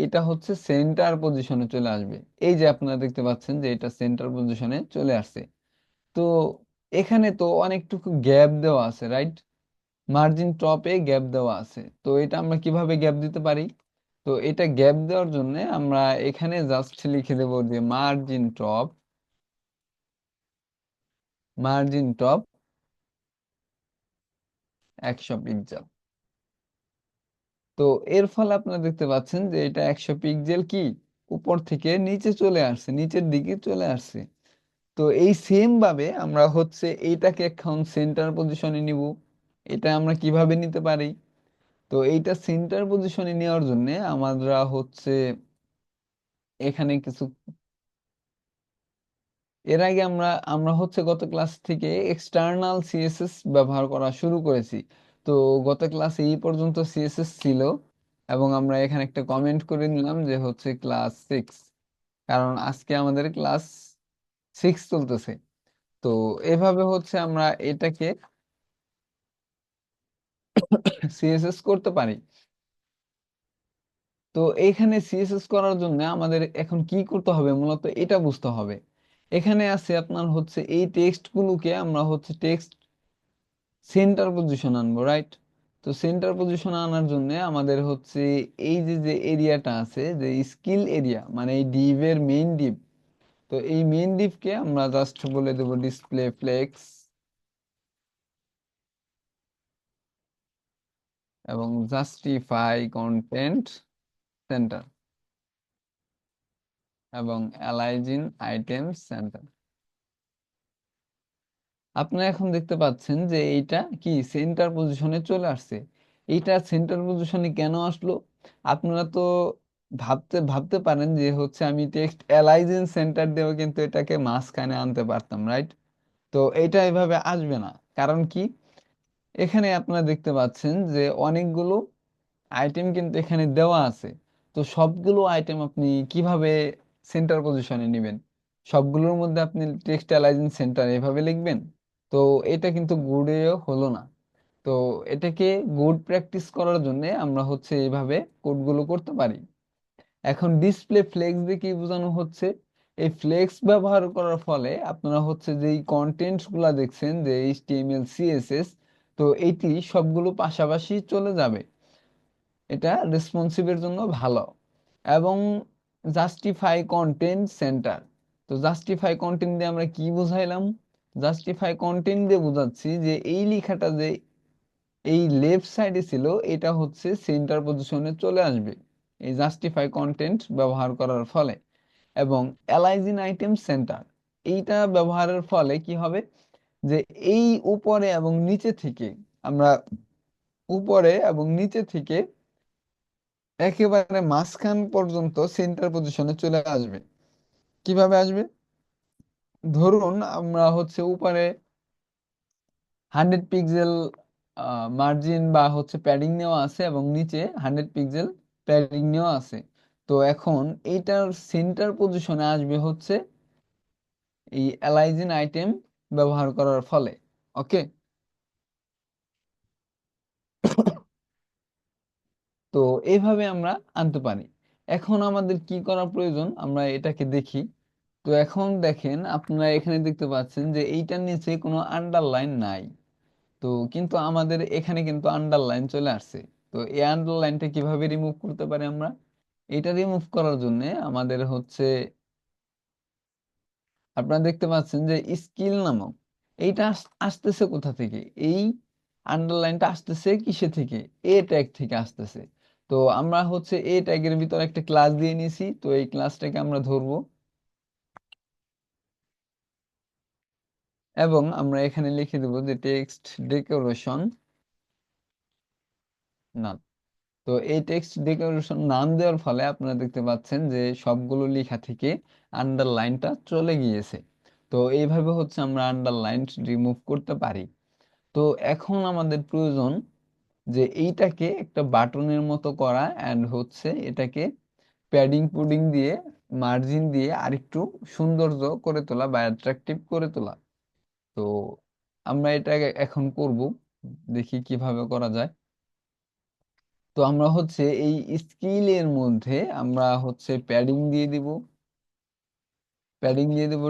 এটা হচ্ছে সেন্টার পজিশনে চলে আসবে। এই যে আপনারা দেখতে পাচ্ছেন যে এটা সেন্টার পজিশনে চলে আসছে। তো এখানে তো অনেকটুকু গ্যাপ দেওয়া আছে, রাইট? মার্জিন টপে গ্যাপ দেওয়া আছে। তো এটা আমরা কিভাবে গ্যাপ দিতে পারি? তো এটা গ্যাপ দেওয়ার জন্য আমরা এখানে জাস্ট লিখে দেব যে মার্জিন টপ 100 পিক্সেল। তো এর ফলে আপনারা দেখতে পাচ্ছেন যে এটা 100 পিক্সেল কি উপর থেকে নিচে চলে আসছে, নিচের দিকে চলে আসছে। তো এই সেম ভাবে আমরা হচ্ছে এইটাকে এখন সেন্টার পজিশনে নিব। এটা আমরা কিভাবে নিতে পারি? তো এইটা সেন্টার পজিশনে নেওয়ার জন্য আমরা হচ্ছে এখানে কিছু, এর আগে আমরা আমরা হচ্ছে গত ক্লাস থেকে এক্সটার্নাল সিএসএস ব্যবহার করা শুরু করেছি। তো গত ক্লাসে এই পর্যন্ত সিএসএস ছিল, এবং আমরা এখানে একটা কমেন্ট করে নিলাম যে হচ্ছে ক্লাস 6, কারণ আজকে আমাদের ক্লাস 6 চলতেছে। তো এভাবে হচ্ছে আমরা এটাকে সিএসএস করতে পারি। তো এইখানে সিএসএস করার জন্য আমাদের এখন কি করতে হবে মূলত এটা বুঝতে হবে। এখানে আছে আপনার হচ্ছে এই টেক্সট গুলোকে আমরা হচ্ছে টেক্সট সেন্টার পজিশন আনবো, রাইট? তো সেন্টার পজিশন আনার জন্য আমাদের হচ্ছে এই যে যে এরিয়াটা আছে, যে স্কিল এরিয়া, মানে এই ডিভ এর মেইন ডিভ। তো এই মেইন ডিভকে আমরা জাস্ট বলে দেব ডিসপ্লে ফ্লেক্স, এবং জাস্টিফাই কন্টেন্ট সেন্টার, এবং অ্যালাইজিন আইটেম সেন্টার। আপনারা এখন দেখতে পাচ্ছেন যে এইটা কি সেন্টার পজিশনে চলে আসছে। এইটা সেন্টার পজিশনে কেন আসলো? আপনারা তো ভাবতে ভাবতে পারেন যে হচ্ছে আমি টেক্সট অ্যালাইজিন সেন্টার দিয়েও কিন্তু এটাকে মাঝখানে আনতে পারতাম, রাইট? তো এইটা এভাবে আসবে না। কারণ কি, এখানে আপনারা দেখতে পাচ্ছেন যে অনেকগুলো আইটেম কিন্তু এখানে দেওয়া আছে। তো সবগুলো আইটেম আপনি কিভাবে সেন্টার পজিশনে নেবেন? সবগুলোর মধ্যে আপনি টেক্সট অ্যালাইজিং সেন্টার এভাবে লিখবেন? তো এটা কিন্তু গুডেও হলো না। তো এটাকে গুড প্র্যাকটিস করার জন্য আমরা হচ্ছে এইভাবে কোডগুলো করতে পারি। এখন ডিসপ্লে ফ্লেক্স দিয়ে কি বোঝানো হচ্ছে? এই ফ্লেক্স ব্যবহার করার ফলে আপনারা হচ্ছে যে এই কন্টেন্টস গুলা দেখছেন যে এইচটিএমএল সিএসএস, তো এইটি সবগুলো পাশাপাশি চলে যাবে। এটা রেসপন্সিভের জন্য ভালো। এবং জাস্টিফাই কন্টেন্ট সেন্টার, তো জাস্টিফাই কন্টেন্ট দিয়ে আমরা কি বুঝাইলাম? জাস্টিফাই কন্টেন্ট দিয়ে বোঝাচ্ছি যে এই লেখাটা যে এই লেফট সাইডে ছিল এটা হচ্ছে সেন্টার পজিশনে চলে আসবে এই জাস্টিফাই কন্টেন্ট ব্যবহার করার ফলে। এবং অ্যালাইজিন আইটেম সেন্টার, এইটা ব্যবহারের ফলে কি হবে? যে এই উপরে এবং নিচে থেকে আমরা উপরে এবং নিচে থেকে একেবারে মাঝখান পর্যন্ত সেন্টার পজিশনে চলে আসবে। কিভাবে আসবে? ধরুন আমরা হচ্ছে উপরে 100 পিক্সেল মার্জিন বা হচ্ছে প্যাডিং নেওয়া আছে, এবং নিচে 100 পিক্সেল প্যাডিং নেওয়া আছে। তো এখন এইটার সেন্টার পজিশনে আসবে হচ্ছে এই অ্যালাইজিন আইটেম ব্যবহার করার ফলে। ওকে। তো এইভাবে আমরা আনতে পারি। এখন আমাদের কি করা প্রয়োজন আমরা এটাকে দেখি। তো এখন দেখেন আপনারা এখানে দেখতে পাচ্ছেন যে এইটার নিচে কোনো আন্ডারলাইন নাই। তো কিন্তু আমাদের এখানে কিন্তু আন্ডারলাইন চলে আসছে। তো এই আন্ডারলাইনটা কিভাবে রিমুভ করতে পারি আমরা? এটা রিমুভ করার জন্য আমাদের হচ্ছে আপনারা দেখতে পাচ্ছেন যে স্কিল নামক এইটা আসতেছে কোথা থেকে? এই আন্ডারলাইনটা আসতেছে কিসে থেকে? এ ট্যাগ থেকে আসতেছে। তো আমরা হচ্ছে এ ট্যাগের ভিতর একটা ক্লাস দিয়ে নিছি, তো এই ক্লাসটাকে আমরা ধরবো, এবং আমরা এখানে লিখে দেবো যে টেক্সট ডেকোরেশন নাম। তো এই টেক্সট ডেকোরেশন নাম দেওয়ার ফলে আপনারা দেখতে পাচ্ছেন যে সবগুলো লেখা থেকে আন্ডারলাইনটা চলে গিয়েছে। তো এইভাবে হচ্ছে আমরা আন্ডারলাইন রিমুভ করতে পারি। তো এখন আমাদের প্রয়োজন যে এইটাকে একটা বাটনের মতো করা, অ্যান্ড হচ্ছে এটাকে প্যাডিং পুডিং দিয়ে মার্জিন দিয়ে আরেকটু সৌন্দর্য করে তোলা বা অ্যাট্রাকটিভ করে তোলা। তো আমরা এটা এখন করব, দেখি কিভাবে করা যায়। তো আমরা হচ্ছে এই স্কিলের মধ্যে আমরা হচ্ছে প্যাডিং দিয়ে দিব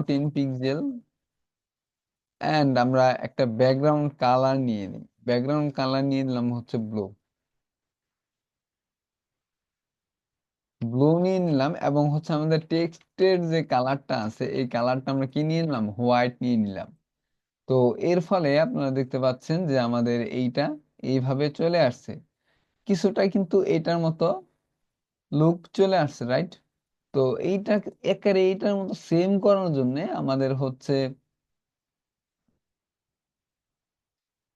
10 পিক্সেল। অ্যান্ড আমরা একটা ব্যাকগ্রাউন্ড কালার নিয়ে নিই, ব্যাকগ্রাউন্ড কালার নিয়ে নিলাম হচ্ছে ব্লু। ব্লু নিয়ে নিলাম এবং হচ্ছে আমাদের টেক্সটের যে কালারটা আছে এই কালারটা আমরা কি নিয়ে নিলাম, হোয়াইট নিয়ে নিলাম। তো এর ফলে আপনারা দেখতে পাচ্ছেন যে আমাদের এইটা এইভাবে চলে আসছে, কিছুটা কিন্তু এটার মতো লুক চলে আসছে, রাইট? তো এইটা একেবারে এইটার মতো সেম করার জন্য আমাদের হচ্ছে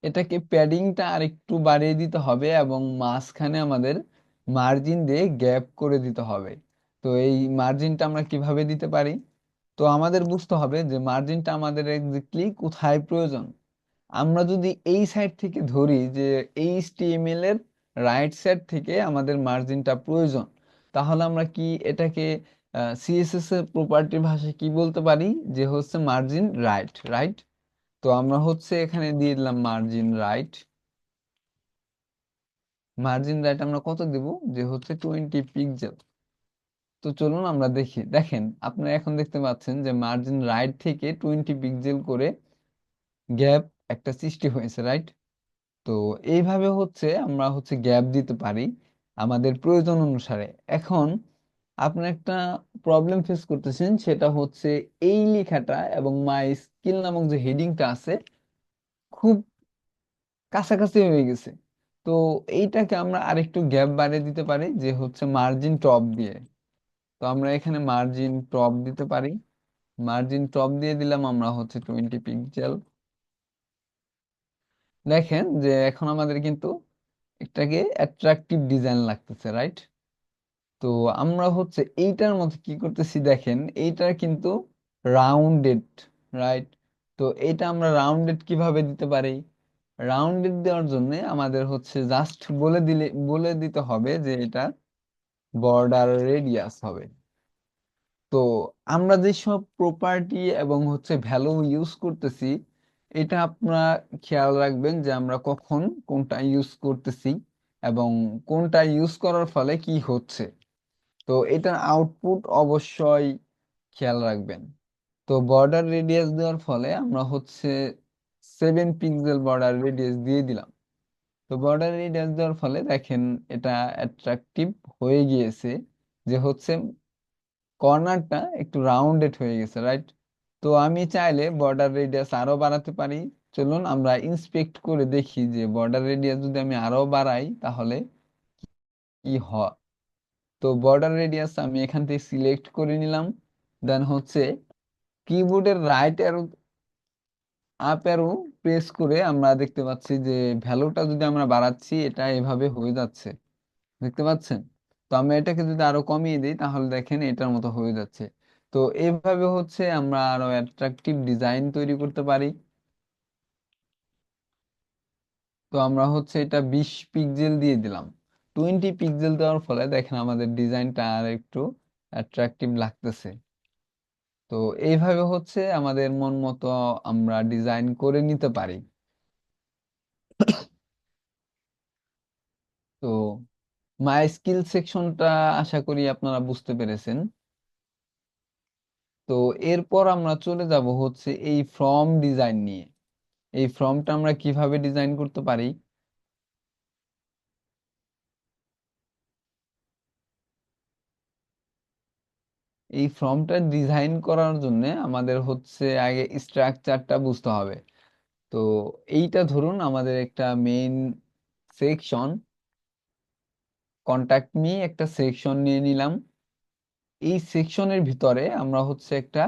এটাকে প্যাডিংটা আর একটু বাড়িয়ে দিতে হবে এবং মাঝখানে আমাদের মার্জিন দিয়ে গ্যাপ করে দিতে হবে। তো এই মার্জিনটা আমরা কিভাবে দিতে পারি? তো আমাদের বুঝতে হবে যে মার্জিনটা আমাদের এক্স্যাক্টলি কোথায় প্রয়োজন। আমরা যদি এই সাইড থেকে ধরি যে এইচটিএমএল এর রাইট সাইড থেকে আমাদের মার্জিনটা প্রয়োজন, তাহলে আমরা কি এটাকে সিএসএস এর প্রপার্টি ভাষায় কি বলতে পারি, যে হচ্ছে মার্জিন রাইট, রাইট? তো আমরা হচ্ছে এখানে দিয়ে দিলাম মার্জিন রাইট। মার্জিন রাইট আমরা কত দেব, যে হচ্ছে 20 পিক্সেল। তো চলুন আমরা দেখি, দেখেন আপনারা এখন দেখতে পাচ্ছেন যে মার্জিন রাইট থেকে 20 পিক্সেল করে গ্যাপ একটা সৃষ্টি হয়েছে, রাইট? তো এইভাবে হচ্ছে আমরা হচ্ছে গ্যাপ দিতে পারি আমাদের প্রয়োজন অনুসারে। এখন আপনি একটা প্রবলেম ফেস করতেছেন, সেটা হচ্ছে এই লেখাটা এবং মাই স্কিল নামক যে হেডিংটা আছে খুব কাছাকাছি হয়ে গেছে। তো এইটাকে আমরা আরেকটু গ্যাপ বাড়িয়ে দিতে পারি, যে হচ্ছে মার্জিন টপ দিয়ে। তো আমরা এখানে মার্জিন টপ দিতে পারি। মার্জিন টপ দিয়ে দিলাম আমরা হচ্ছে 20 পিক্সেল। দেখেন যে এখন আমাদের কিন্তু এটাকে অ্যাট্রাকটিভ ডিজাইন লাগতেছে, রাইট? তো আমরা হচ্ছে এইটার মধ্যে কি করতেছি, দেখেন এইটার কিন্তু রাউন্ডেড, রাইট? তো এটা আমরা রাউন্ডেড কিভাবে দিতে পারি? রাউন্ডেড দেওয়ার জন্য আমাদের হচ্ছে জাস্ট বলে দিতে হবে যে এটা বর্ডার রেডিয়াস হবে। তো আমরা যেসব প্রপার্টি এবং হচ্ছে ভ্যালু ইউজ করতেছি, এটা আপনারা খেয়াল রাখবেন যে আমরা কখন কোনটা ইউজ করতেছি এবং কোনটা ইউজ করার ফলে কি হচ্ছে। তো এটার আউটপুট অবশ্যই খেয়াল রাখবেন। তো বর্ডার রেডিয়াস দেওয়ার ফলে আমরা হচ্ছে 7 পিক্সেল বর্ডার রেডিয়াস দিয়ে দিলাম। তো বর্ডার রেডিয়াস দেওয়ার ফলে দেখেন এটা অ্যাট্রাকটিভ হয়ে গিয়েছে, যে হচ্ছে কর্নারটা একটু রাউন্ডেড হয়ে গেছে, রাইট? তো আমি চাইলে বর্ডার রেডিয়াস আরো বাড়াতে পারি। চলুন আমরা ইন্সপেক্ট করে দেখি যে বর্ডার রেডিয়াস যদি আমি আরো বাড়াই তাহলে কি হয়। তো বর্ডার রেডিয়াস আমি এখান থেকে সিলেক্ট করে নিলাম। দেন হচ্ছে কিবোর্ডের right arrow up arrow press করে আমরা দেখতে পাচ্ছি যে ভ্যালুটা যদি আমরা বাড়াচ্ছি এটা এভাবে হয়ে যাচ্ছে, দেখতে পাচ্ছেন? তো আমরা এটাকে যদি আরো কমিয়ে দিই তাহলে দেখেন এটার মতো হয়ে যাচ্ছে। তো এইভাবে হচ্ছে আমরা আরো অ্যাট্রাকটিভ ডিজাইন তৈরি করতে পারি। তো আমরা হচ্ছে এটা 20 পিক্সেল দিয়ে দিলাম। 20 পিক্সেল দেওয়ার ফলে দেখেন আমাদের ডিজাইনটা আর একটু অ্যাট্রাকটিভ লাগতেছে। তো এইভাবে হচ্ছে আমাদের মন মতো আমরা ডিজাইন করে নিতে পারি। তো মাই স্কিল সেকশনটা আশা করি আপনারা বুঝতে পেরেছেন। তো এরপর আমরা চলে যাব হচ্ছে এই ফর্ম ডিজাইন নিয়ে। এই ফর্মটা আমরা কিভাবে ডিজাইন করতে পারি? এই ফর্মটা ডিজাইন করার জন্য আমাদের হচ্ছে আগে স্ট্রাকচারটা বুঝতে হবে। তো এইটা ধরুন আমাদের একটা মেইন সেকশন, কন্টাক্ট মি একটা সেকশন নিয়ে নিলাম। এই সেকশনের ভিতরে আমরা হচ্ছে একটা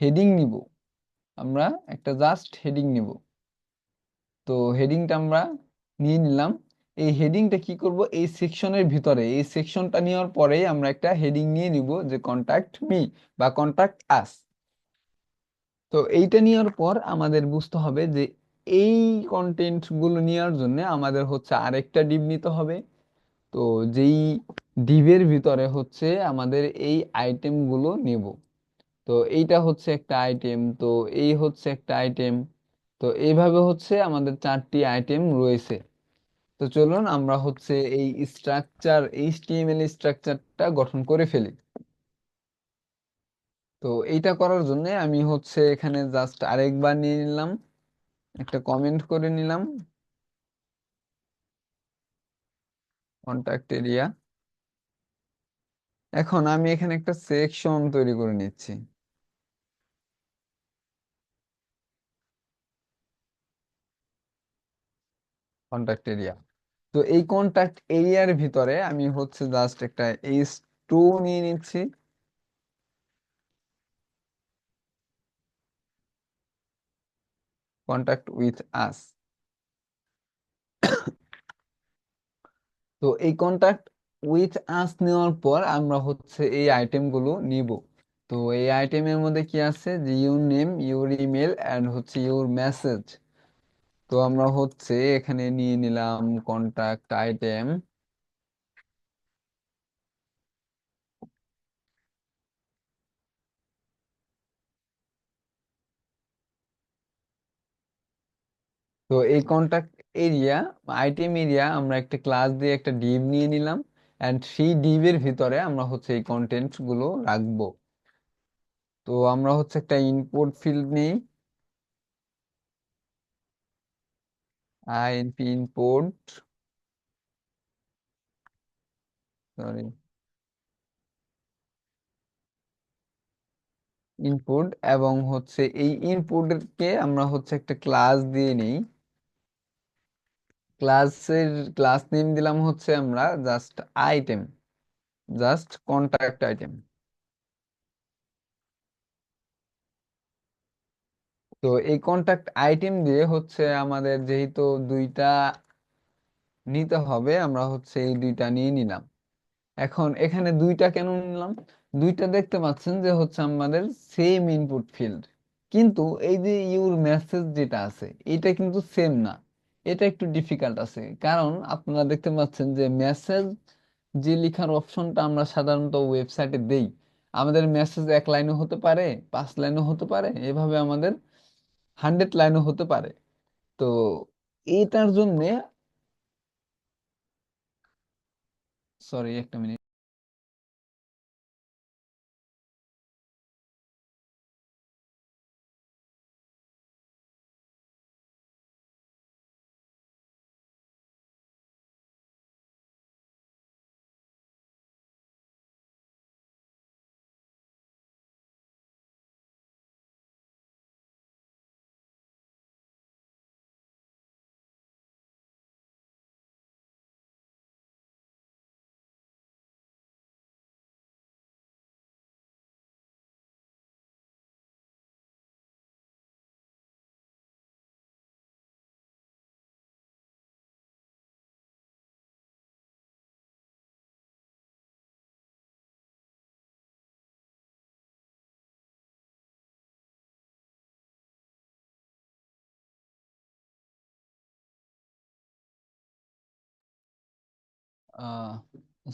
হেডিং নিব। আমরা একটা জাস্ট হেডিং নিব। তো হেডিংটা আমরা নিয়ে নিলাম। এই হেডিংটা কি করব, এই সেকশনের ভিতরে এই সেকশনটা নেওয়ার পরেই আমরা একটা হেডিং নিয়ে নিব যে কন্টাক্ট মি বা কন্টাক্ট আস। তো এইটা নেওয়ার পর আমাদের বুঝতে হবে যে এই কন্টেন্ট গুলো নেওয়ার জন্য আমাদের হচ্ছে আরেকটা ডিভ নিতে হবে। তো যেই ডিভের ভিতরে হচ্ছে আমাদের এই আইটেম গুলো নেব। তো এইটা হচ্ছে একটা আইটেম, তো এই হচ্ছে একটা আইটেম। তো এইভাবে হচ্ছে আমাদের 4টি আইটেম রয়েছে। তো চলুন আমরা হচ্ছে এই স্ট্রাকচার এইচটিএমএল স্ট্রাকচারটা গঠন করে ফেলি। তো এইটা করার জন্য আমি হচ্ছে এখানে জাস্ট আরেকবার নিয়ে নিলাম, একটা কমেন্ট করে নিলাম কন্টাক্ট এরিয়া। এখন আমি এখানে একটা সেকশন তৈরি করে নিচ্ছি, কন্টাক্ট এরিয়া। তো এই কন্টাক্ট এরিয়ার ভিতরে আমি হচ্ছে জাস্ট একটা এইচ টু নিয়ে নিচ্ছি, কন্টাক্ট উইথ আস। তো এই কন্টাক্ট উইথ আস নেওয়ার পর আমরা হচ্ছে এই আইটেমগুলো নিব। তো এই আইটেমের মধ্যে কি আছে, যে your name, your email and হচ্ছে ইউর মেসেজ। তো আমরা হচ্ছে এখানে নিয়ে নিলাম কন্টাক্ট আইটেম। তো এই কন্টাক্ট এরিয়া, আইটেম এরিয়া, আমরা একটা ক্লাস দিয়ে একটা ডিভ নিয়ে নিলাম, অ্যান্ড সেই ডিভের ভিতরে আমরা হচ্ছে এই কন্টেন্ট গুলো রাখবো। তো আমরা হচ্ছে একটা ইনপুট ফিল্ড নেই, আইএনপি ইনপুট, সরি, ইনপুট। এবং হচ্ছে এই ইনপুটকে আমরা হচ্ছে একটা ক্লাস দিয়ে নিই। ক্লাসের ক্লাস নেম দিলাম হচ্ছে আমরা just item, just contact item. তো এই কন্টাক্ট আইটেম দিয়ে হচ্ছে আমাদের যেহেতু দুইটা নিতে হবে, আমরা হচ্ছে এই দুইটা নিয়ে নিলাম। এখন এখানে দুইটা কেন নিলাম, দুইটা দেখতে পাচ্ছেন যে হচ্ছে আমাদের সেম ইনপুট ফিল্ড, কিন্তু এই যে ইউর মেসেজ যেটা আছে এটা কিন্তু সেম না। এটা একটু ডিফিকাল্ট আছে, কারণ আপনারা দেখতে পাচ্ছেন যে মেসেজ যে লেখার অপশনটা আমরা সাধারণত ওয়েবসাইটে দেই, আমাদের মেসেজ এক লাইনও হতে পারে, 5 লাইনও হতে পারে, এভাবে আমাদের 100 লাইনও হতে পারে। তো এটার জন্য, সরি একটা মিনিট।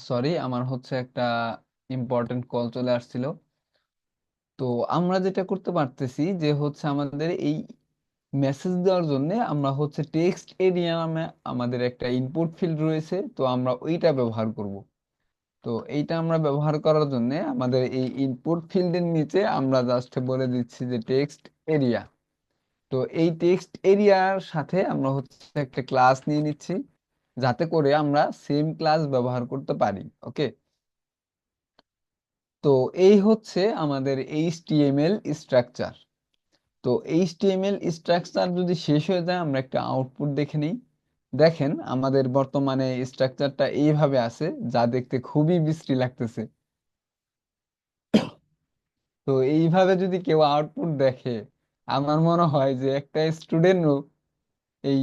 সরি, আমার হচ্ছে একটা ইম্পর্টেন্ট কল চলে আসছিল। তো আমরা যেটা করতে পারতেছি যে হচ্ছে আমাদের এই মেসেজ দেওয়ার জন্য আমরা হচ্ছে টেক্সট এরিয়া নামে আমাদের একটা ইনপুট ফিল্ড রয়েছে, তো আমরা ওইটা ব্যবহার করব। তো এইটা আমরা ব্যবহার করার জন্য আমাদের এই ইনপুট ফিল্ডের নিচে আমরা জাস্ট বলে দিচ্ছি যে টেক্সট এরিয়া। তো এই টেক্সট এরিয়ার সাথে আমরা হচ্ছে একটা ক্লাস নিয়ে নিচ্ছি, যাতে করে আমরা সেম ক্লাস ব্যবহার করতে পারি। ওকে। তো এই হচ্ছে আমাদের এইচটিএমএল স্ট্রাকচার। তো এইচটিএমএল স্ট্রাকচার যদি শেষ হয়ে যায়, আমরা একটা আউটপুট দেখে নিই। দেখেন আমাদের বর্তমানে স্ট্রাকচারটা এইভাবে আছে, যা দেখতে খুবই বিশ্রী লাগতেছে। তো এইভাবে যদি কেউ আউটপুট দেখে, আমার মনে হয় যে একটা স্টুডেন্টও এই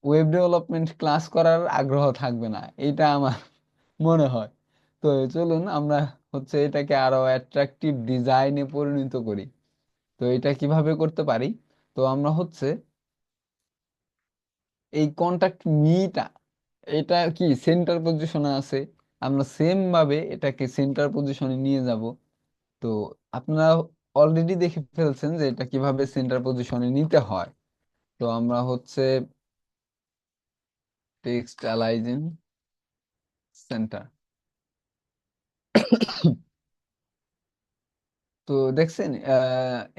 ওয়েব ডেভেলপমেন্ট ক্লাস করার আগ্রহ থাকবে না, এটা আমার মনে হয়। তো চলুন আমরা হচ্ছে এটাকে আরো অ্যাট্রাকটিভ ডিজাইনে পরিণত করি। তো এটা কিভাবে করতে পারি, তো আমরা হচ্ছে এই কন্টাক্ট মিটা, এটা কি সেন্টার পজিশনে আছে, আমরা সেম ভাবে এটাকে সেন্টার পজিশনে নিয়ে যাব। তো আপনারা অলরেডি দেখে ফেলছেন যে এটা কিভাবে সেন্টার পজিশনে নিতে হয়। তো আমরা হচ্ছে টেক্সট অ্যালাইজিং সেন্টার। তো দেখছেন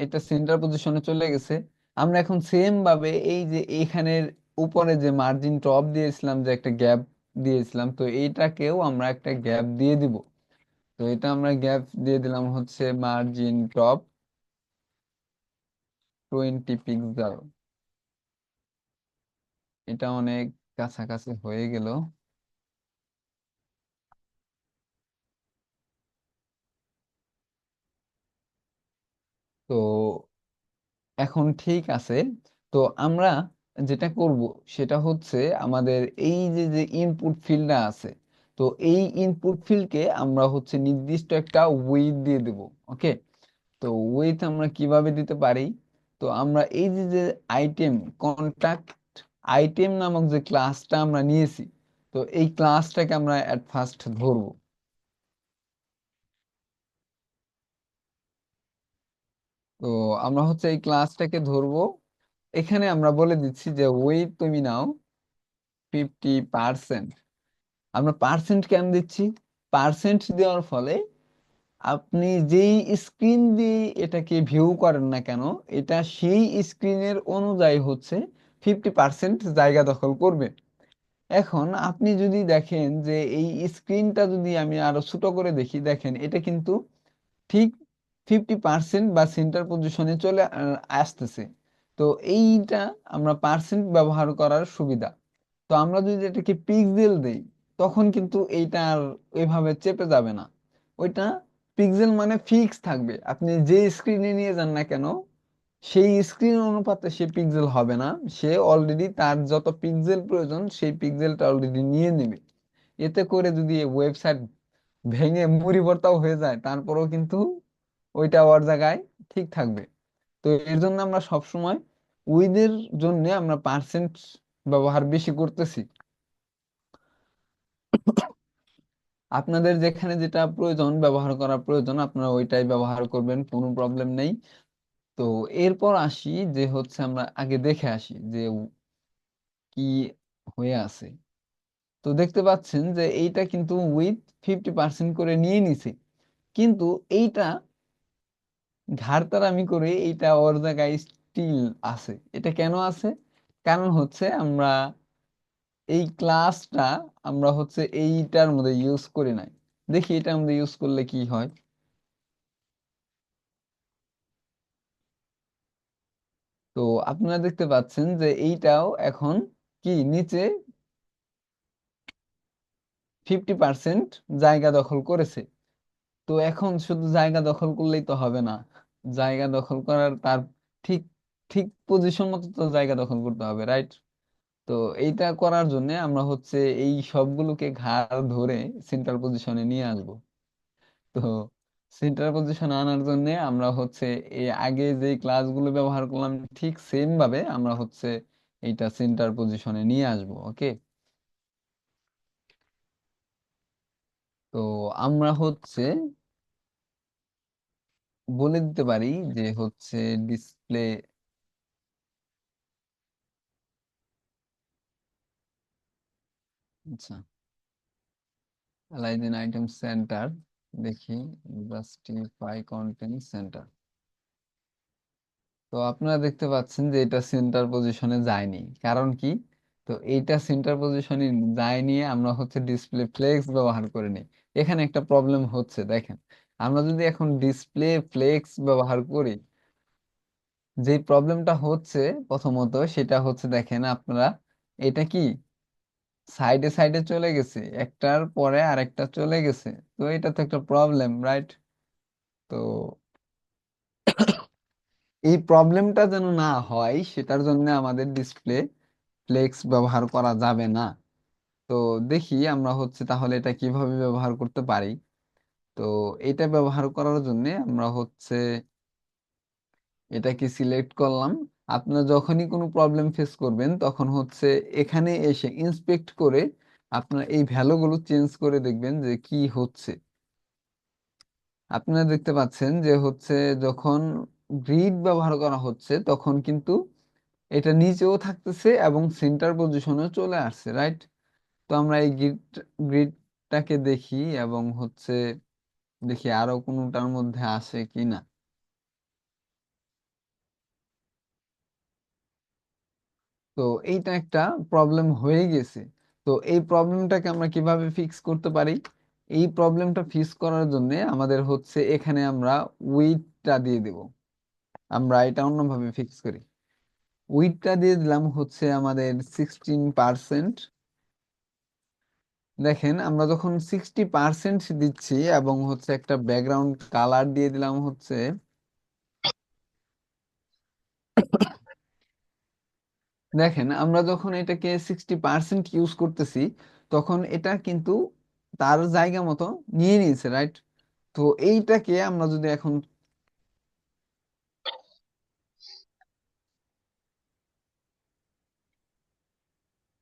এটা সেন্টার পজিশনে চলে গেছে। আমরা এখন সেম ভাবে এই যে এইখানের উপরে যে মার্জিন টপ দিয়েছিলাম, যে একটা গ্যাপ দিয়েছিলাম, তো এইটাকেও আমরা একটা গ্যাপ দিয়ে দিব। তো এটা আমরা গ্যাপ দিয়ে দিলাম হচ্ছে মার্জিন টপ 20 পিক্সেল। এটা অনেক কাছাকাছি হয়ে গেল। তো এখন ঠিক আছে। তো আমরা যেটা করব সেটা হচ্ছে আমাদের এই যে যে ইনপুট ফিল্ডটা আছে, তো এই ইনপুট ফিল্ডকে আমরা হচ্ছে নির্দিষ্ট একটা উইথ দিয়ে দেব। ওকে। তো উইথ আমরা কিভাবে দিতে পারি? তো আমরা এই যে যে আইটেম কন্টাক্ট আইটেম নামক যে ক্লাসটা আমরা নিয়েছি, তো এই ক্লাসটাকে আমরা অ্যাট ফার্স্ট ধরবো। তো আমরা হচ্ছে এই ক্লাসটাকে ধরবো। এখানে আমরা বলে দিচ্ছি যে উইথ তুমি নাও 50%। আমরা পার্সেন্ট কেন দিচ্ছি? পার্সেন্ট দেওয়ার ফলে আপনি যেই স্ক্রিন দিয়ে এটাকে ভিউ করেন না কেন, এটা সেই স্ক্রিনের অনুযায়ী হচ্ছে 50% জায়গা দখল করবে। এখন আপনি যদি দেখেন যে এই স্ক্রিনটা যদি আমি আরো ছোট করে দেখি, দেখেন এটা কিন্তু ঠিক 50% বা সেন্টার পজিশনে চলে আসতেছে। তো এইটা আমরা পার্সেন্ট ব্যবহার করার সুবিধা। তো আমরা যদি এটাকে পিক্সেল দেই, তখন কিন্তু এইটা আর ওইভাবে চেপে যাবে না। ওইটা পিক্সেল মানে ফিক্স থাকবে, আপনি যে স্ক্রিনে নিয়ে যান না কেন সেই স্ক্রিন অনুপাতে সে পিক্সেল হবে না। সে অলরেডি তার যত পিক্সেল প্রয়োজন সেই পিক্সেলটা অলরেডি নিয়ে নেবে। এতে করে যদি ওয়েবসাইট ভেঙে মুড়ি ভর্তাও হয়ে যায়, তারপরেও কিন্তু ওইটা ওর জায়গায় ঠিক থাকবে। তো এর জন্য আমরা সবসময় উইথের জন্য আমরা পার্সেন্ট ব্যবহার বেশি করতেছি। আপনাদের যেখানে যেটা প্রয়োজন ব্যবহার করা প্রয়োজন আপনারা ওইটাই ব্যবহার করবেন, কোনো প্রবলেম নেই। তো এরপর আসি যে হচ্ছে আমরা আগে দেখে আসি যে কি হয়ে আছে। তো দেখতে পাচ্ছেন যে এইটা কিন্তু উইথ 50% করে নিয়ে নিছে, কিন্তু এইটা ঘাড়তারামি করে এইটা ওর জায়গায় স্টিল আছে। এটা কেন আছে? কারণ হচ্ছে আমরা এই ক্লাসটা আমরা হচ্ছে এইটার মধ্যে ইউজ করি নাই। দেখি এটার মধ্যে ইউজ করলে কি হয়। তো আপনারা দেখতে পাচ্ছেন যে এইটাও এখন কি নিচে 50% জায়গা দখল করেছে। তো এখন শুধু জায়গা দখল করলেই তো হবে না, জায়গা দখল করার তার ঠিক ঠিক পজিশন মতো তো জায়গা দখল করতে হবে, রাইট? তো এইটা করার জন্য আমরা হচ্ছে এই সবগুলোকে ঘাড় ধরে সেন্টার পজিশনে নিয়ে আসব। তো সেন্টার পজিশনে আনার জন্য আমরা হচ্ছে এই আগে যে ক্লাসগুলো ব্যবহার করলাম ঠিক সেম ভাবে আমরা হচ্ছে এইটা সেন্টার পজিশনে নিয়ে আসব। ওকে। তো আমরা হচ্ছে বলে দিতে পারি যে হচ্ছে ডিসপ্লে, আচ্ছা, অ্যালাইন আইটেম সেন্টার, দেখি জাস্টিফাই কন্টেন্ট সেন্টার। তো আপনারা দেখতে পাচ্ছেন যে এটা সেন্টার পজিশনে যায়নি, কারণ কি? তো এইটা সেন্টার পজিশনে যায়নি, আমরা হচ্ছে ডিসপ্লে ফ্লেক্স ব্যবহার করে নিই। এখানে একটা প্রবলেম হচ্ছে, দেখেন আমরা যদি এখন ডিসপ্লে ফ্লেক্স ব্যবহার করি, যে প্রবলেমটা হচ্ছে প্রথমত সেটা হচ্ছে, দেখেন আপনারা এটা কি সাইডে সাইডে চলে গেছে, একটার পরে আরেকটা চলে গেছে। তো এটা তো একটা প্রবলেম, রাইট? তো এই প্রবলেমটা যেন না হয় সেটার জন্য আমাদের ডিসপ্লে ফ্লেক্স ব্যবহার করা যাবে না। তো দেখি আমরা হচ্ছে তাহলে এটা কিভাবে ব্যবহার করতে পারি। তো এটা ব্যবহার করার জন্য আমরা হচ্ছে এটাকে সিলেক্ট করলাম। আপনারা যখনই কোনো প্রবলেম ফেস করবেন তখন হচ্ছে এখানে এসে ইন্সপেক্ট করে আপনার এই ভ্যালুগুলো চেঞ্জ করে দেখবেন যে কি হচ্ছে। আপনারা দেখতে পাচ্ছেন যে হচ্ছে যখন গ্রিড ব্যবহার করা হচ্ছে তখন কিন্তু এটা নিচেও থাকতেছে এবং সেন্টার পজিশনেও চলে আসছে, রাইট? তো আমরা এই গ্রিডটাকে দেখি এবং হচ্ছে দেখি আরো কোনোটার মধ্যে আসে কি না। তো এইটা একটা প্রবলেম হয়ে গেছে। তো এই প্রবলেমটাকে আমরা কিভাবে ফিক্স করতে পারি? এই প্রবলেমটা ফিক্স করার জন্য আমাদের হচ্ছে এখানে আমরা উইডটা দিয়ে দেব। আমরা এটা অন্যভাবে ফিক্স করি। উইডটা দিয়ে দিলাম হচ্ছে আমাদের 16%। দেখেন আমরা যখন 60% দিচ্ছি এবং হচ্ছে একটা ব্যাকগ্রাউন্ড কালার দিয়ে দিলাম হচ্ছে, দেখেন আমরা যখন এটাকে 60% ইউজ করতেছি তখন এটা কিন্তু তার জায়গা মতো নিয়ে নিয়েছে, রাইট? তো এইটাকে আমরা যদি এখন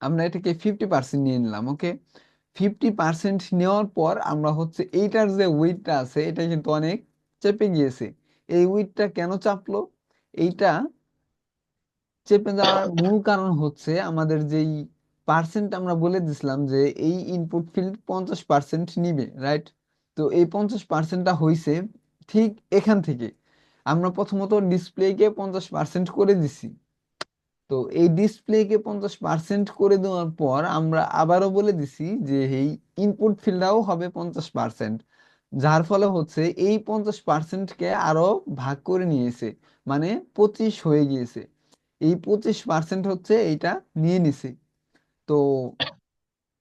আমরা এটাকে 50% নিয়ে নিলাম, ওকে। 50% নেওয়ার পর আমরা হচ্ছে এইটার যে ওয়েটটা আছে এটা কিন্তু অনেক চেপে গিয়েছে। এই ওয়েটটা কেন চাপলো? এইটা চেপে যাওয়ার মূল কারণ হচ্ছে আমাদের যেই পার্সেন্ট আমরা বলে দিছিলাম যে এই ইনপুট ফিল্ড 50% নিবে, রাইট? তো এই 50%টা হইছে ঠিক এখান থেকে। আমরা প্রথমত ডিসপ্লেকে 50% করে দিছি। তো এই ডিসপ্লেকে 50% করে দেওয়ার পর আমরা আবারও বলে দিছি যে এই ইনপুট ফিল্ডটাও হবে 50%। যার ফলে হচ্ছে এই 50%কে আরো ভাগ করে নিয়েছে, মানে 25 হয়ে গিয়েছে। এই 25% হচ্ছে এইটা নিয়ে নিছে। তো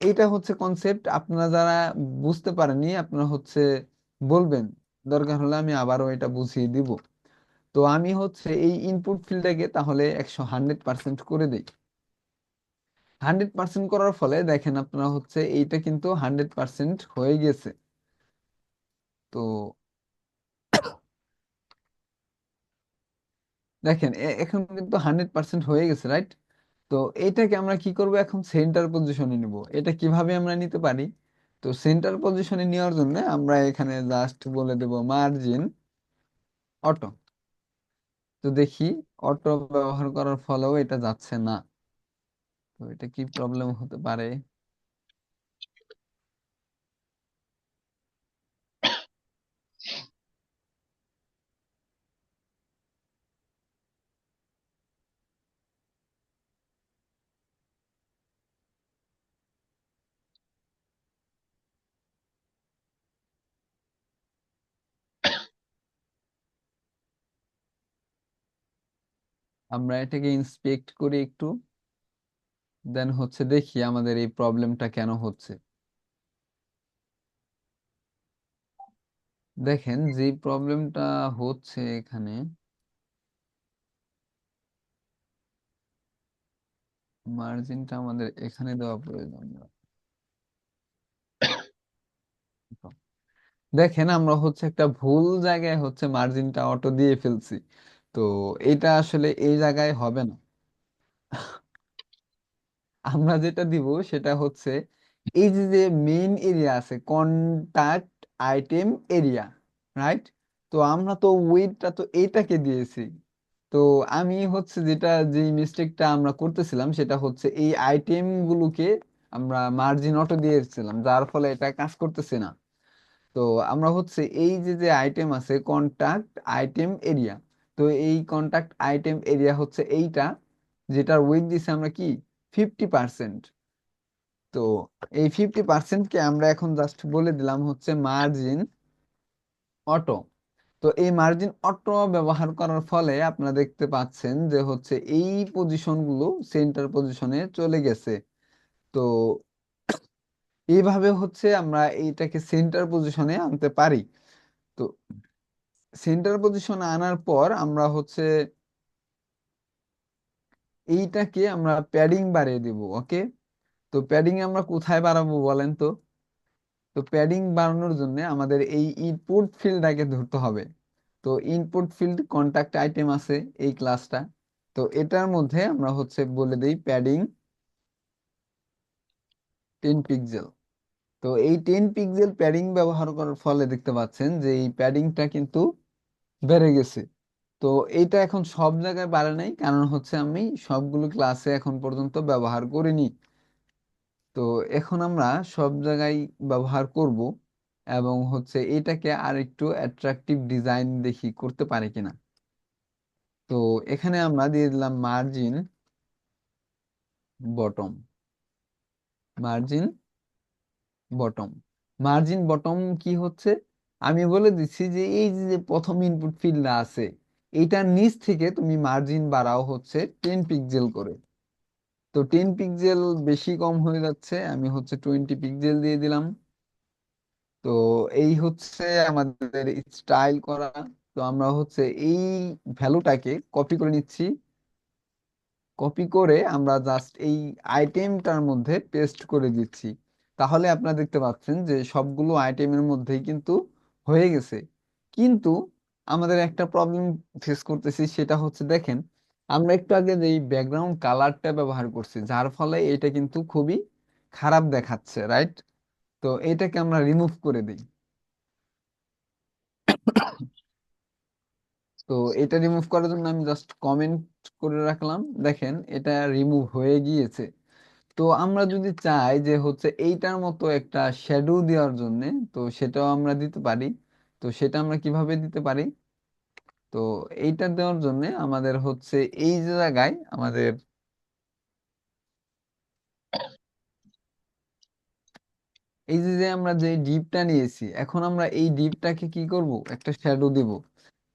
এইটা হচ্ছে কনসেপ্ট। আপনারা যারা বুঝতে পারেননি আপনারা হচ্ছে বলবেন, দরকার হলে আমি আবারও এটা বুঝিয়ে দিব। তো আমি হচ্ছে এই ইনপুট ফিল্ডটাকে তাহলে 100% করে দিই। 100% করার ফলে দেখেন আপনারা হচ্ছে এইটা কিন্তু 100% হয়ে গেছে। তো দেখেন এখন কিন্তু 100% হয়ে গেছে, রাইট? তো এইটাকে আমরা কি করব, এখন সেন্টার পজিশনে নিব। এটা কিভাবে আমরা নিতে পারি? তো সেন্টার পজিশনে নেওয়ার জন্য আমরা এখানে জাস্ট বলে দেব মার্জিন অটো। তো দেখি অটো ব্যবহার করার ফলেও এটা যাচ্ছে না। তো এটা কি প্রবলেম হতে পারে? আমরা এটাকে ইন্সপেক্ট করি একটু, দেন হচ্ছে দেখি আমাদের এই প্রবলেমটা কেন হচ্ছে। দেখেন যে প্রবলেমটা হচ্ছে এখানে, মার্জিনটা আমাদের এখানে দেওয়া প্রয়োজন। দেখেন আমরা হচ্ছে একটা ভুল জায়গায় হচ্ছে মার্জিনটা অটো দিয়ে ফেলছি। তো এটা আসলে এই জায়গায় হবে না। আমরা যেটা দিব সেটা হচ্ছে এই যে যে মেইন এরিয়া আছে কন্টাক্ট আইটেম এরিয়া, রাইট? তো আমরা তো ওয়েটটা তো এইটাকে দিয়েছি। তো আমি হচ্ছে যেটা যে মিস্টেকটা আমরা করতেছিলাম সেটা হচ্ছে এই আইটেম গুলোকে আমরা মার্জিন অটো দিয়েছিলাম, যার ফলে এটা কাজ করতেছে না। তো আমরা হচ্ছে এই যে যে আইটেম আছে কন্টাক্ট আইটেম এরিয়া, তো এই কন্টাক্ট আইটেম এরিয়া হচ্ছে এইটা, যেটার ওয়েট দিছে আমরা কি 50%। তো এই 50%কে আমরা এখন জাস্ট বলে দিলাম হচ্ছে মার্জিন অটো। তো এই মার্জিন অটো ব্যবহার করার ফলে আপনারা দেখতে পাচ্ছেন যে হচ্ছে এই পজিশন গুলো সেন্টার পজিশনে চলে গেছে। তো এইভাবে হচ্ছে আমরা এইটাকে সেন্টার পজিশনে আনতে পারি। তো সেন্টার পজিশনে আনার পর আমরা হচ্ছে এইটাকে আমরা প্যাডিং বাড়িয়ে দিব, ওকে। তো প্যাডিং আমরা কোথায় বাড়াবো বলেন তো? তো প্যাডিং বাড়ানোর জন্য আমাদের এই ইনপুট ফিল্ডটাকে ধরতে হবে। তো ইনপুট ফিল্ড কন্টাক্ট আইটেম আছে এই ক্লাসটা। তো এটার মধ্যে আমরা হচ্ছে বলে দেই প্যাডিং 10 পিক্সেল। তো এই 10 পিক্সেল প্যাডিং ব্যবহার করার ফলে দেখতে পাচ্ছেন যে এই প্যাডিংটা কিন্তু বেড়ে গেছে। তো এইটা এখন সব জায়গায় বাড়ে নাই, কারণ হচ্ছে আমি সবগুলো ক্লাসে এখন পর্যন্ত ব্যবহার করিনি। তো এখন আমরা সব জায়গায় ব্যবহার করব, এবং হচ্ছে এটাকে আর একটু অ্যাট্রাকটিভ ডিজাইন দেখি করতে পারি কিনা। তো এখানে আমরা দিয়ে দিলাম margin bottom. Margin bottom. Margin bottom কি হচ্ছে, আমি বলে দিচ্ছি যে এই যে যে প্রথম ইনপুট ফিল্ডটা আছে, এইটার নিচ থেকে তুমি মার্জিন বাড়াও হচ্ছে 10 পিক্সেল করে। তো 10 পিক্সেল বেশি কম হয়ে যাচ্ছে, আমি হচ্ছে 20 পিক্সেল দিয়ে দিলাম। তো এই হচ্ছে আমাদের স্টাইল করা। তো আমরা হচ্ছে এই ভ্যালুটাকে কপি করে নিচ্ছি। কপি করে আমরা জাস্ট এই আইটেমটার মধ্যে পেস্ট করে দিচ্ছি। তাহলে আপনারা দেখতে পাচ্ছেন যে সবগুলো আইটেমের মধ্যেই কিন্তু হয়ে গেছে। কিন্তু আমাদের একটা প্রবলেম ফেস করতেছি, সেটা হচ্ছে দেখেন, আমরা একটু আগে যে ব্যাকগ্রাউন্ড কালারটা ব্যবহার করছি, যার ফলে এটা কিন্তু খুবই খারাপ দেখাচ্ছে, রাইট? তো এটাকে আমরা রিমুভ করে দিই। তো এটা রিমুভ করার জন্য আমি জাস্ট কমেন্ট করে রাখলাম, দেখেন এটা রিমুভ হয়ে গিয়েছে। তো আমরা যদি চাই যে হচ্ছে এইটার মতো একটা শ্যাডো দেওয়ার জন্য, তো সেটাও আমরা দিতে পারি। তো সেটা আমরা কিভাবে দিতে পারি? তো এইটা দেওয়ার জন্য আমাদের হচ্ছে এই যে জায়গায় আমাদের এই যে যে আমরা যে ডিপটা নিয়েছি, এখন আমরা এই ডিপটাকে কি করব, একটা শ্যাডো দিব।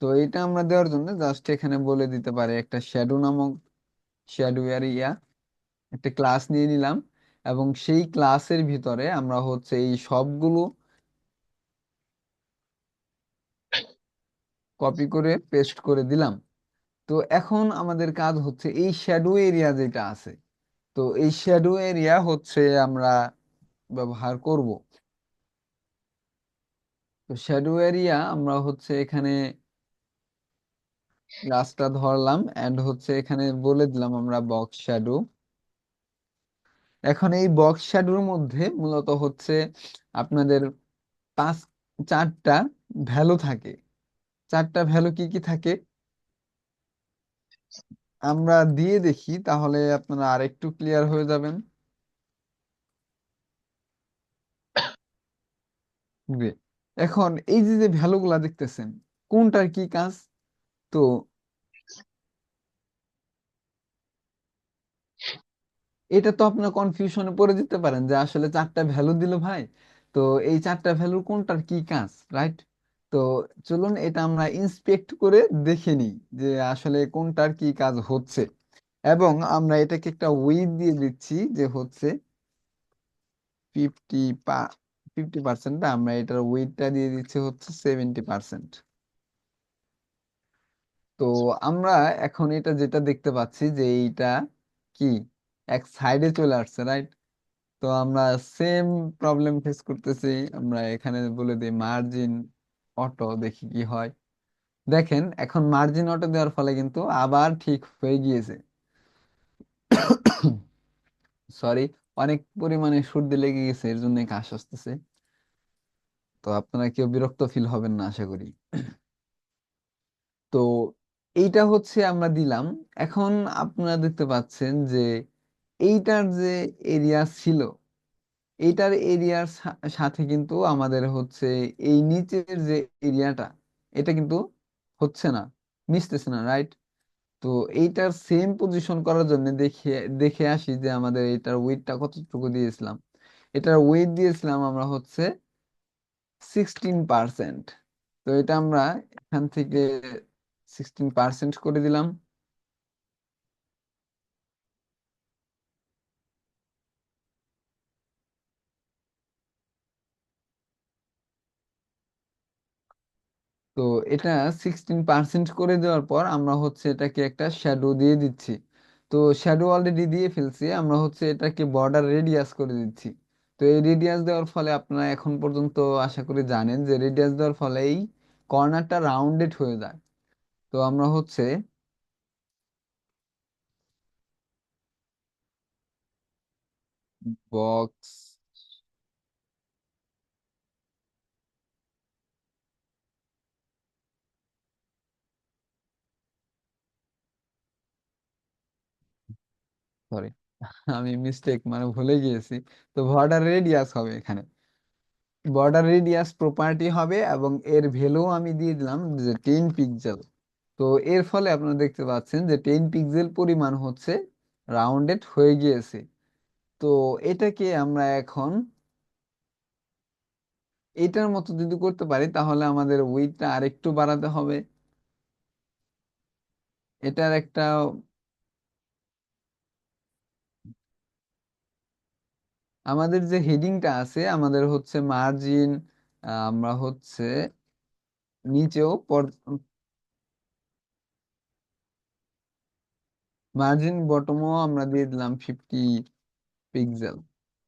তো এটা আমরা দেওয়ার জন্য জাস্ট এখানে বলে দিতে পারি একটা শ্যাডো নামক শ্যাডো এরিয়া, একটা ক্লাস নিয়ে নিলাম। এবং সেই ক্লাসের ভিতরে আমরা হচ্ছে এই সবগুলো কপি করে পেস্ট করে দিলাম। তো এখন আমাদের কাজ হচ্ছে এই শ্যাডো এরিয়া যেটা আছে, তো এই শ্যাডো এরিয়া হচ্ছে আমরা ব্যবহার করব। তো শ্যাডো এরিয়া আমরা হচ্ছে এখানে রাস্তা ধরলাম, এন্ড হচ্ছে এখানে বলে দিলাম আমরা বক্স শ্যাডো। এখন এই বক্স শ্যাডোর মধ্যে মূলত হচ্ছে আপনাদের পাঁচ চারটা ভ্যালু থাকে। চারটা ভ্যালু কি কি থাকে আমরা দিয়ে দেখি, তাহলে আপনারা আরেকটু ক্লিয়ার হয়ে যাবেন। Great. এখন এই যে যে ভ্যালুগুলা দেখতেছেন, কোনটার কি কাজ? তো এটা তো আপনার কনফিউশনে পড়ে যেতে পারেন যে আসলে চারটা ভ্যালু দিল ভাই, তো এই চারটা ভ্যালুর কোনটার কি কাজ, রাইট? তো চলুন এটা আমরা ইন্সপেক্ট করে দেখে নিই যে আসলে কোনটার কি কাজ হচ্ছে। এবং আমরা এটাকে একটা উইথ দিয়ে দিচ্ছি যে হচ্ছে 50, 50%, আমরা এটার উইথটা দিয়ে দিচ্ছি হচ্ছে 70%। তো আমরা এখন এটা যেটা দেখতে পাচ্ছি যে এইটা কি এক সাইডে চলে আসছে, রাইট? তো আমরা সেম প্রবলেম ফেস করতেছি। আমরা এখানে বলে দিই মার্জিন অটো, দেখি কি হয়। দেখেন এখন মার্জিন অটো দেওয়ার ফলে কিন্তু আবার ঠিক হয়ে গিয়েছে। সরি, অনেক পরিমাণে সর্দি লেগে গেছে, এর জন্য কাশ আসতেছে। তো আপনারা কেউ বিরক্ত ফিল হবেন না আশা করি। তো এইটা হচ্ছে আমরা দিলাম। এখন আপনারা দেখতে পাচ্ছেন যে এইটার যে এরিয়া ছিল, এইটার এরিয়ার সাথে কিন্তু আমাদের হচ্ছে এই নিচের যে এরিয়াটা, এটা কিন্তু হচ্ছে না, মিশতেছে না, রাইট? তো এইটার সেম পজিশন করার জন্য দেখে দেখে আসি যে আমাদের এটার ওয়েটটা কতটুকু দিয়েছিলাম। এটার ওয়েট দিয়েছিলাম আমরা হচ্ছে 16%। তো এটা আমরা এখান থেকে 16% করে দিলাম। তো এটা 16% করে দেওয়ার পর আমরা হচ্ছে এটাকে একটা শ্যাডো দিয়ে দিচ্ছি। তো শ্যাডো অলরেডি দিয়ে ফেলছি, আমরা হচ্ছে এটাকে বর্ডার রেডিয়াস করে দিচ্ছি। তো এই রেডিয়াস দেওয়ার ফলে আপনারা এখন পর্যন্ত আশা করি জানেন যে রেডিয়াস দেওয়ার ফলে এই কর্নারটা রাউন্ডেড হয়ে যায়। তো আমরা হচ্ছে বক্স, সরি, আমি মিস্টেক মানে ভুলে গিয়েছি। তো বর্ডার রেডিয়াস হবে এখানে, বর্ডার রেডিয়াস প্রপার্টি হবে, এবং এর ভ্যালু আমি দিয়ে দিলাম যে 10 পিক্সেল। তো এর ফলে আপনারা দেখতে পাচ্ছেন যে 10 পিক্সেল পরিমাণ হচ্ছে রাউন্ডেড হয়ে গিয়েছে। তো এটাকে আমরা এখন এটার মতো যদি করতে পারি, তাহলে আমাদের উইডথটা আরেকটু বাড়াতে হবে। এটার একটা, আমাদের যে হেডিংটা আছে আমাদের হচ্ছে মার্জিন, আমরা হচ্ছে নিচেও মার্জিন বটমও আমরা দিয়ে দিলাম 50 পিক্সেল।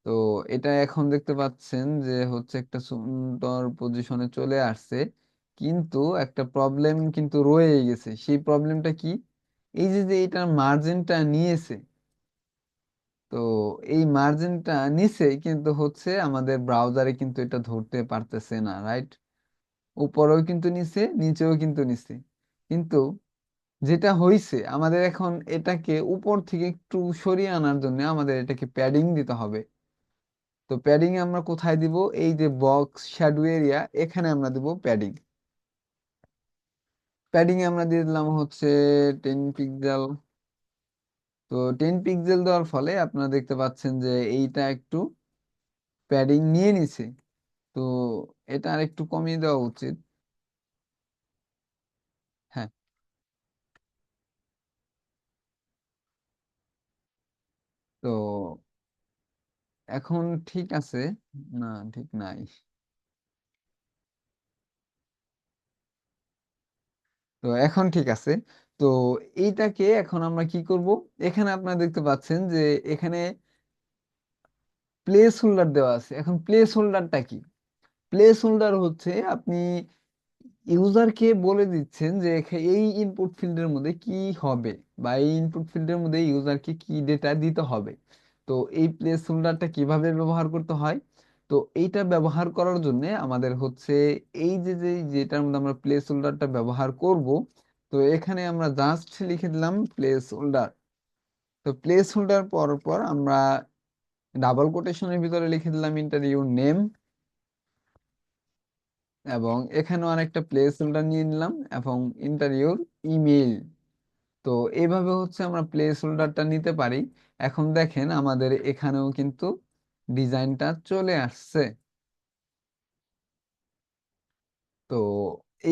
তো এটা এখন দেখতে পাচ্ছেন যে হচ্ছে একটা সুন্দর পজিশনে চলে আসছে, কিন্তু একটা প্রবলেম কিন্তু রয়ে গেছে। সেই প্রবলেমটা কি? এই যে যে এটার মার্জিনটা নিয়েছে, তো এই মার্জিনটা নিচে কিন্তু হচ্ছে আমাদের ব্রাউজারে কিন্তু এটা ধরতে পারতেছে না, রাইট? উপরেও কিন্তু নিচে, নিচেও কিন্তু নিচে। কিন্তু যেটা হয়েছে, আমাদের এখন এটাকে উপর থেকে একটু সরিয়ে আনার জন্য আমাদের এটাকে প্যাডিং দিতে হবে। তো প্যাডিং আমরা কোথায় দিব? এই যে বক্স শ্যাডো এরিয়া, এখানে আমরা দিব প্যাডিং। প্যাডিং আমরা দিয়ে দিলাম হচ্ছে 10 পিক্সেল। তো 10 পিক্সেল দেওয়ার ফলে আপনারা দেখতে পাচ্ছেন যে এইটা একটু প্যাডিং নিয়ে নিছে। তো এটা আর একটু কমিয়ে দেওয়া উচিত। হ্যাঁ, তো এখন ঠিক আছে? না, ঠিক নাই। তো এখন ঠিক আছে। তো এইটাকে এখন আমরা কি করব? এখানে আপনারা দেখতে পাচ্ছেন যে এখানে প্লেস হোল্ডার দেওয়া আছে। এখন প্লেস হোল্ডারটা কি? প্লেস হোল্ডার হচ্ছে আপনি ইউজারকে বলে দিচ্ছেন যে এই ইনপুট ফিল্ডের মধ্যে কি হবে, বা এই ইনপুট ফিল্ডের মধ্যে ইউজারকে কি ডেটা দিতে হবে। তো এই প্লেস হোল্ডারটা কিভাবে ব্যবহার করতে হয়? তো এইটা ব্যবহার করার জন্য আমাদের হচ্ছে এই যে যে যেটার মধ্যে আমরা প্লেস হোল্ডারটা ব্যবহার করব, তো এখানে আমরা জাস্ট লিখে দিলাম প্লেস হোল্ডার। তো প্লেস হোল্ডার পর পর আমরা ডাবল কোটেশনের ভিতরে লিখে দিলাম ইন্টারভিউ নেম, এবং এখানেও আরেকটা প্লেস হোল্ডার নিয়ে নিলাম এবং ইন্টারভিউর ইমেল। তো এইভাবে হচ্ছে আমরা প্লেস হোল্ডারটা নিতে পারি। এখন দেখেন আমাদের এখানেও কিন্তু ডিজাইনটা চলে আসছে। তো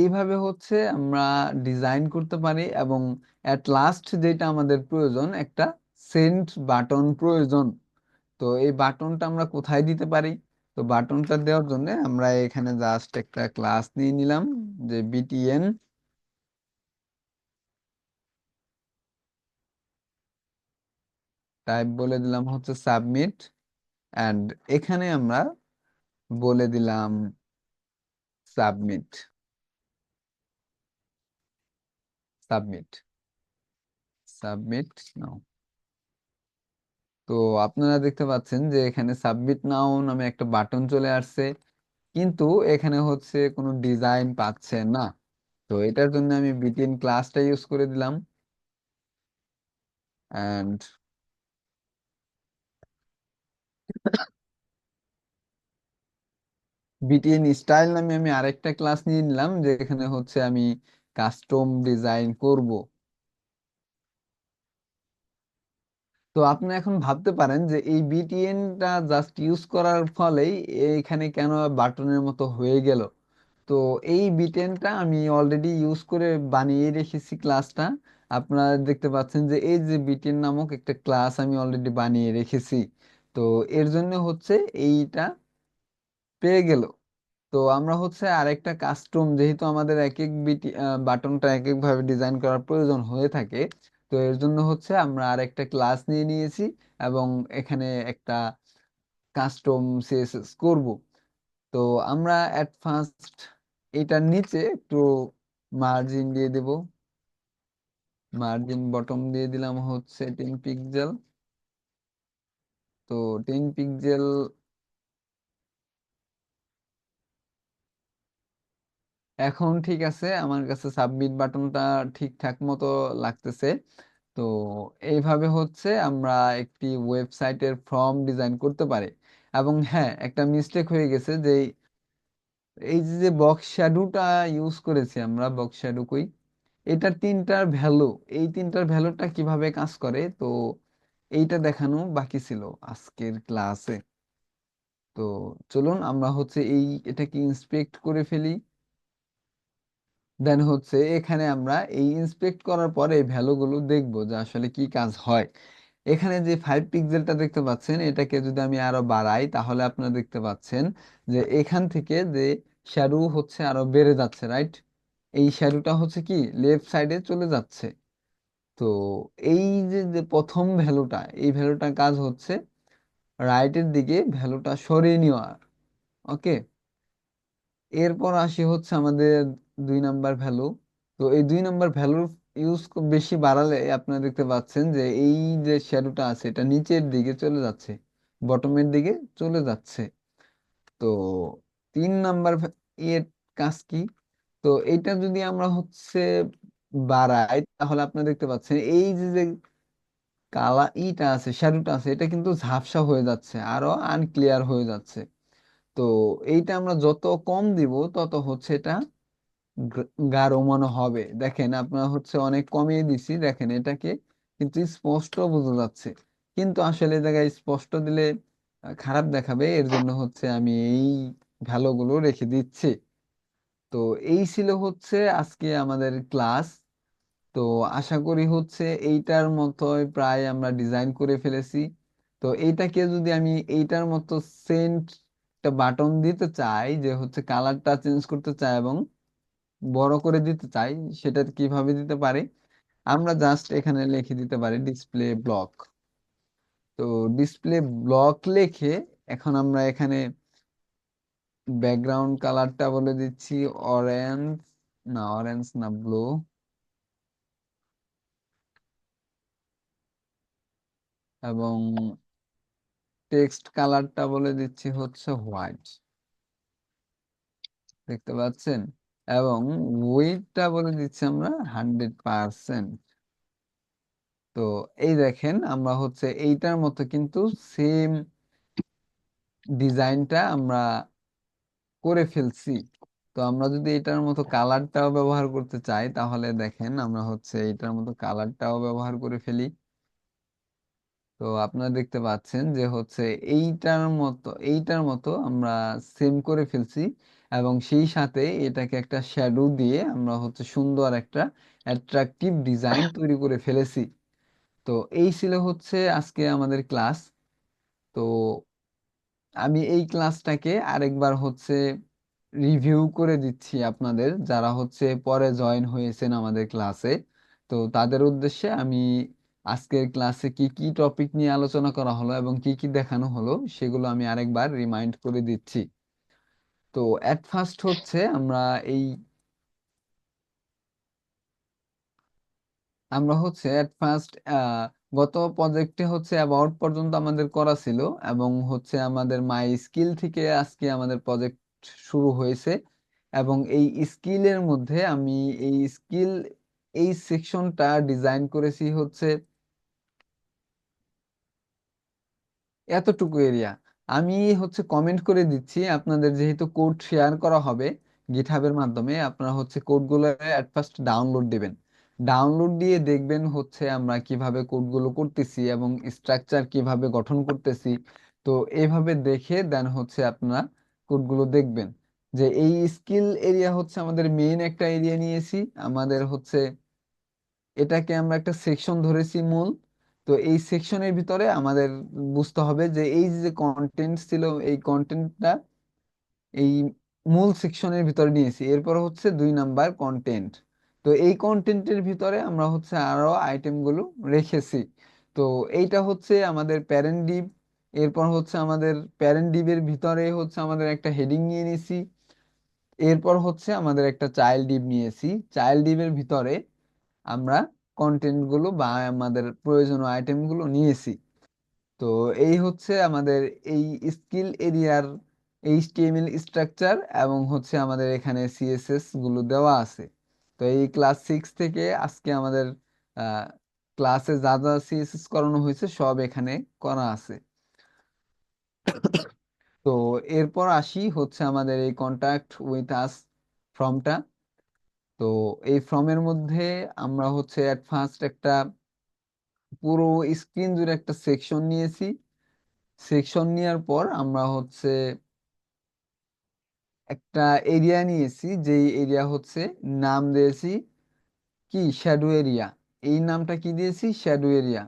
এইভাবে হচ্ছে আমরা ডিজাইন করতে পারি, এবং অ্যাট লাস্ট যেটা আমাদের প্রয়োজন, একটা সেন্ড বাটন প্রয়োজন। তো এই বাটনটা আমরা কোথায় দিতে পারি? তো বাটনটা দেওয়ার জন্য আমরা এখানে জাস্ট একটা ক্লাস নিয়ে নিলাম, যে বিটিএন টাইপ বলে দিলাম হচ্ছে সাবমিট, অ্যান্ড এখানে আমরা বলে দিলাম সাবমিট, সাবমিট, সাবমিট নাও। তো আপনারা দেখতে পাচ্ছেন যে এখানে সাবমিট নাও নামে একটা বাটন চলে আসছে, কিন্তু এখানে হচ্ছে কোনো ডিজাইন পাচ্ছে না। তো এটার জন্য আমি বিটিএন ক্লাসটা ইউজ করে দিলাম, অ্যান্ড বিটিএন স্টাইল নামে আমি আরেকটা ক্লাস নিয়ে নিলাম, যেখানে হচ্ছে আমি কাস্টম ডিজাইন করব। তো আপনি এখন ভাবতে পারেন যে এই বিটিএনটা জাস্ট ইউজ করার ফলেই এইখানে কেন বাটনের মতো হয়ে গেল। তো এই বিটেনটা আমি অলরেডি ইউজ করে বানিয়ে রেখেছি ক্লাসটা। আপনারা দেখতে পাচ্ছেন যে এই যে বিটেন নামক একটা ক্লাস আমি অলরেডি বানিয়ে রেখেছি। তো এর জন্য হচ্ছে এইটা পেয়ে গেল। তো আমরা হচ্ছে আরেকটা কাস্টম, যেহেতু আমাদের এক এক বিটি বাটনটা এক এক ভাবে ডিজাইন করার প্রয়োজন হয়ে থাকে, তো এর জন্য হচ্ছে আমরা আরেকটা ক্লাস নিয়ে নিয়েছি, এবং এখানে একটা কাস্টম সিএসএস করব। তো আমরা এট ফার্স্ট এটার নিচে একটু মার্জিন দিয়ে দেব, মার্জিন বটম দিয়ে দিলাম হচ্ছে 10 পিক্সেল। তো 10 পিক্সেল এখন ঠিক আছে, আমার কাছে সাবমিট বাটনটা ঠিকঠাক মতো লাগতেছে। তো এইভাবে হচ্ছে আমরা একটি ওয়েবসাইটের ফর্ম ডিজাইন করতে পারি। এবং হ্যাঁ, একটা মিস্টেক হয়ে গেছে যে এই যে বক্স শ্যাডোটা ইউজ করেছি আমরা, বক্স শ্যাডো কই, এটার তিনটার ভ্যালু, এই তিনটার ভ্যালুটা কিভাবে কাজ করে, তো এইটা দেখানো বাকি ছিল আজকের ক্লাসে। তো চলুন আমরা হচ্ছে এটাকে ইন্সপেক্ট করে ফেলি। দেন হচ্ছে এখানে আমরা এই ইন্সপেক্ট করার পরে এই ভ্যালুগুলো দেখবো যে আসলে কি কাজ হয়। এখানে যে 5 পিক্সেলটা দেখতে পাচ্ছেন, এটাকে যদি আমি আরো বাড়াই তাহলে আপনারা দেখতে পাচ্ছেন যে এখান থেকে যে শ্যাডো হচ্ছে আরো বেড়ে যাচ্ছে, রাইট? এই শ্যাডোটা হচ্ছে কি লেফট সাইডে চলে যাচ্ছে। তো এই যে যে প্রথম ভ্যালুটা, এই ভ্যালুটার কাজ হচ্ছে রাইটের দিকে ভ্যালুটা সরিয়ে নেওয়া। ওকে, এরপর আসি হচ্ছে আমাদের 2 নাম্বার ভ্যালু। তো এই 2 নাম্বার ভ্যালু ইউজ বেশি বাড়ালে আপনারা দেখতে পাচ্ছেন যে এই যে শ্যাডোটা আছে এটা নিচের দিকে চলে যাচ্ছে, বটমের দিকে চলে যাচ্ছে। তো 3 নাম্বার এর কাজ কি? তো এইটা যদি আমরা হচ্ছে বাড়াই তাহলে আপনারা দেখতে পাচ্ছেন এই যে যে ইটা আছে, শ্যাডোটা আছে, এটা কিন্তু ঝাপসা হয়ে যাচ্ছে, আরো আনক্লিয়ার হয়ে যাচ্ছে। তো এইটা আমরা যত কম দিব তত হচ্ছে এটা গাঢ় মনে হবে। দেখেন আপনার হচ্ছে অনেক কমিয়ে দিছি, দেখেন এটাকে কিন্তু স্পষ্ট বোঝা যাচ্ছে। কিন্তু আসলে এই জায়গায় স্পষ্ট দিলে খারাপ দেখাবে, এর জন্য হচ্ছে আমি এই ভ্যালুগুলো রেখে দিচ্ছি। তো এই ছিল হচ্ছে আজকে আমাদের ক্লাস। তো আশা করি হচ্ছে এইটার মতোই প্রায় আমরা ডিজাইন করে ফেলেছি। তো এইটাকে যদি আমি এইটার মতো সেন্ট একটা বাটন দিতে চাই, যে হচ্ছে কালারটা চেঞ্জ করতে চাই এবং বড় করে দিতে চাই, সেটা কিভাবে দিতে পারি? আমরা জাস্ট এখানে লিখে দিতে পারি ডিসপ্লে ব্লক। তো ডিসপ্লে ব্লক লিখে এখন আমরা এখানে ব্যাকগ্রাউন্ড কালারটা বলে দিচ্ছি অরেঞ্জ, না অরেঞ্জ না ব্লু, এবং টেক্সট কালারটা বলে দিচ্ছি হচ্ছে হোয়াইট, দেখতে পাচ্ছেন। এবং উইডথটা বলে দিচ্ছি আমরা 100%। তো এই দেখেন আমরা হচ্ছে এইটার মতো কিন্তু সেম ডিজাইনটা আমরা করে ফেলছি। তো আমরা যদি এটার মতো কালারটাও ব্যবহার করতে চাই তাহলে দেখেন আমরা হচ্ছে এটার মতো কালারটাও ব্যবহার করে ফেলি। তো আপনারা দেখতে পাচ্ছেন যে হচ্ছে এইটার মতো আমরা সেম করে ফেলছি। এবং সেই সাথে এটাকে একটা শ্যাডো দিয়ে আমরা হচ্ছে সুন্দর একটা অ্যাট্রাকটিভ ডিজাইন তৈরি করে ফেলেছি। তো এই ছিল হচ্ছে আজকে আমাদের ক্লাস। তো আমি এই ক্লাসটাকে আরেকবার হচ্ছে রিভিউ করে দিচ্ছি আপনাদের যারা হচ্ছে পরে জয়েন হয়েছেন আমাদের ক্লাসে। তো তাদের উদ্দেশ্যে আমি আজকের ক্লাসে কি কি টপিক নিয়ে আলোচনা করা হলো এবং কি কি দেখানো হলো সেগুলো আমি আরেকবার রিমাইন্ড করে দিচ্ছি। তো এট ফার্স্ট হচ্ছে এই আমরা হচ্ছে এট ফার্স্ট গত প্রজেক্টে হচ্ছে অ্যাবাউট পর্যন্ত আমাদের করা ছিল, এবং হচ্ছে আমাদের মাই স্কিল থেকে আজকে আমাদের প্রজেক্ট শুরু হয়েছে। এবং এই স্কিলের মধ্যে আমি এই সেকশনটা ডিজাইন করেছি হচ্ছে এতটুকু এরিয়া। আমি হচ্ছে কমেন্ট করে দিচ্ছি আপনাদের, যেহেতু কোড শেয়ার করা হবে গিটহাবের মাধ্যমে, আপনারা হচ্ছে কোডগুলো এট ফার্স্ট ডাউনলোড দিবেন। ডাউনলোড দিয়ে দেখবেন হচ্ছে আমরা কিভাবে কোডগুলো করতেছি এবং স্ট্রাকচার কিভাবে গঠন করতেছি। তো এইভাবে দেখে দেন হচ্ছে আপনারা কোডগুলো দেখবেন। যে এই স্কিল এরিয়া হচ্ছে আমাদের মেইন একটা এরিয়া নিয়েছি, আমাদের হচ্ছে এটাকে আমরা একটা সেকশন ধরেছি মূল। তো এই সেকশনের ভিতরে আমাদের বুঝতে হবে যে এই যে কন্টেন্ট ছিল, এই কন্টেন্টটা এই মূল সেকশনের ভিতরে নিয়েছি। এরপর হচ্ছে 2 নাম্বার কন্টেন্ট। তো এই কন্টেন্টের ভিতরে আমরা হচ্ছে আরো আইটেমগুলো রেখেছি। তো এইটা হচ্ছে আমাদের প্যারেন্ট ডিভ। এরপর হচ্ছে আমাদের প্যারেন্ট ডিভের ভিতরে হচ্ছে আমাদের একটা হেডিং নিয়ে নিয়েছি। এরপর হচ্ছে আমাদের একটা চাইল্ড ডিভ নিয়েছি। চাইল্ড ডিভের ভিতরে আমরা কন্টেন্ট গুলো বা আমাদের প্রয়োজনীয় আইটেম গুলো নিয়েছি। তো এই হচ্ছে আমাদের এই স্কিল এরিয়ার এইচটিএমএল স্ট্রাকচার, এবং হচ্ছে আমাদের এখানে সিএসএস গুলো দেওয়া আছে। তো এই ক্লাস 6 থেকে আজকে আমাদের ক্লাসে যা যা সিএসএস করানো হয়েছে সব এখানে করা আছে। তো এরপর আসি হচ্ছে আমাদের এই কন্ট্যাক্ট উইথ আস ফর্মটা। তো এই ফর্মের মধ্যে আমরা হচ্ছে অ্যাট ফার্স্ট একটা পুরো স্ক্রিন জুড়ে একটা সেকশন নিয়েছি। সেকশন নেওয়ার পর আমরা হচ্ছে একটা এরিয়া নিয়েছি, যেই এরিয়া হচ্ছে নাম দিয়েছি কি শ্যাডো এরিয়া। এই নামটা কি দিয়েছি? Shadow area.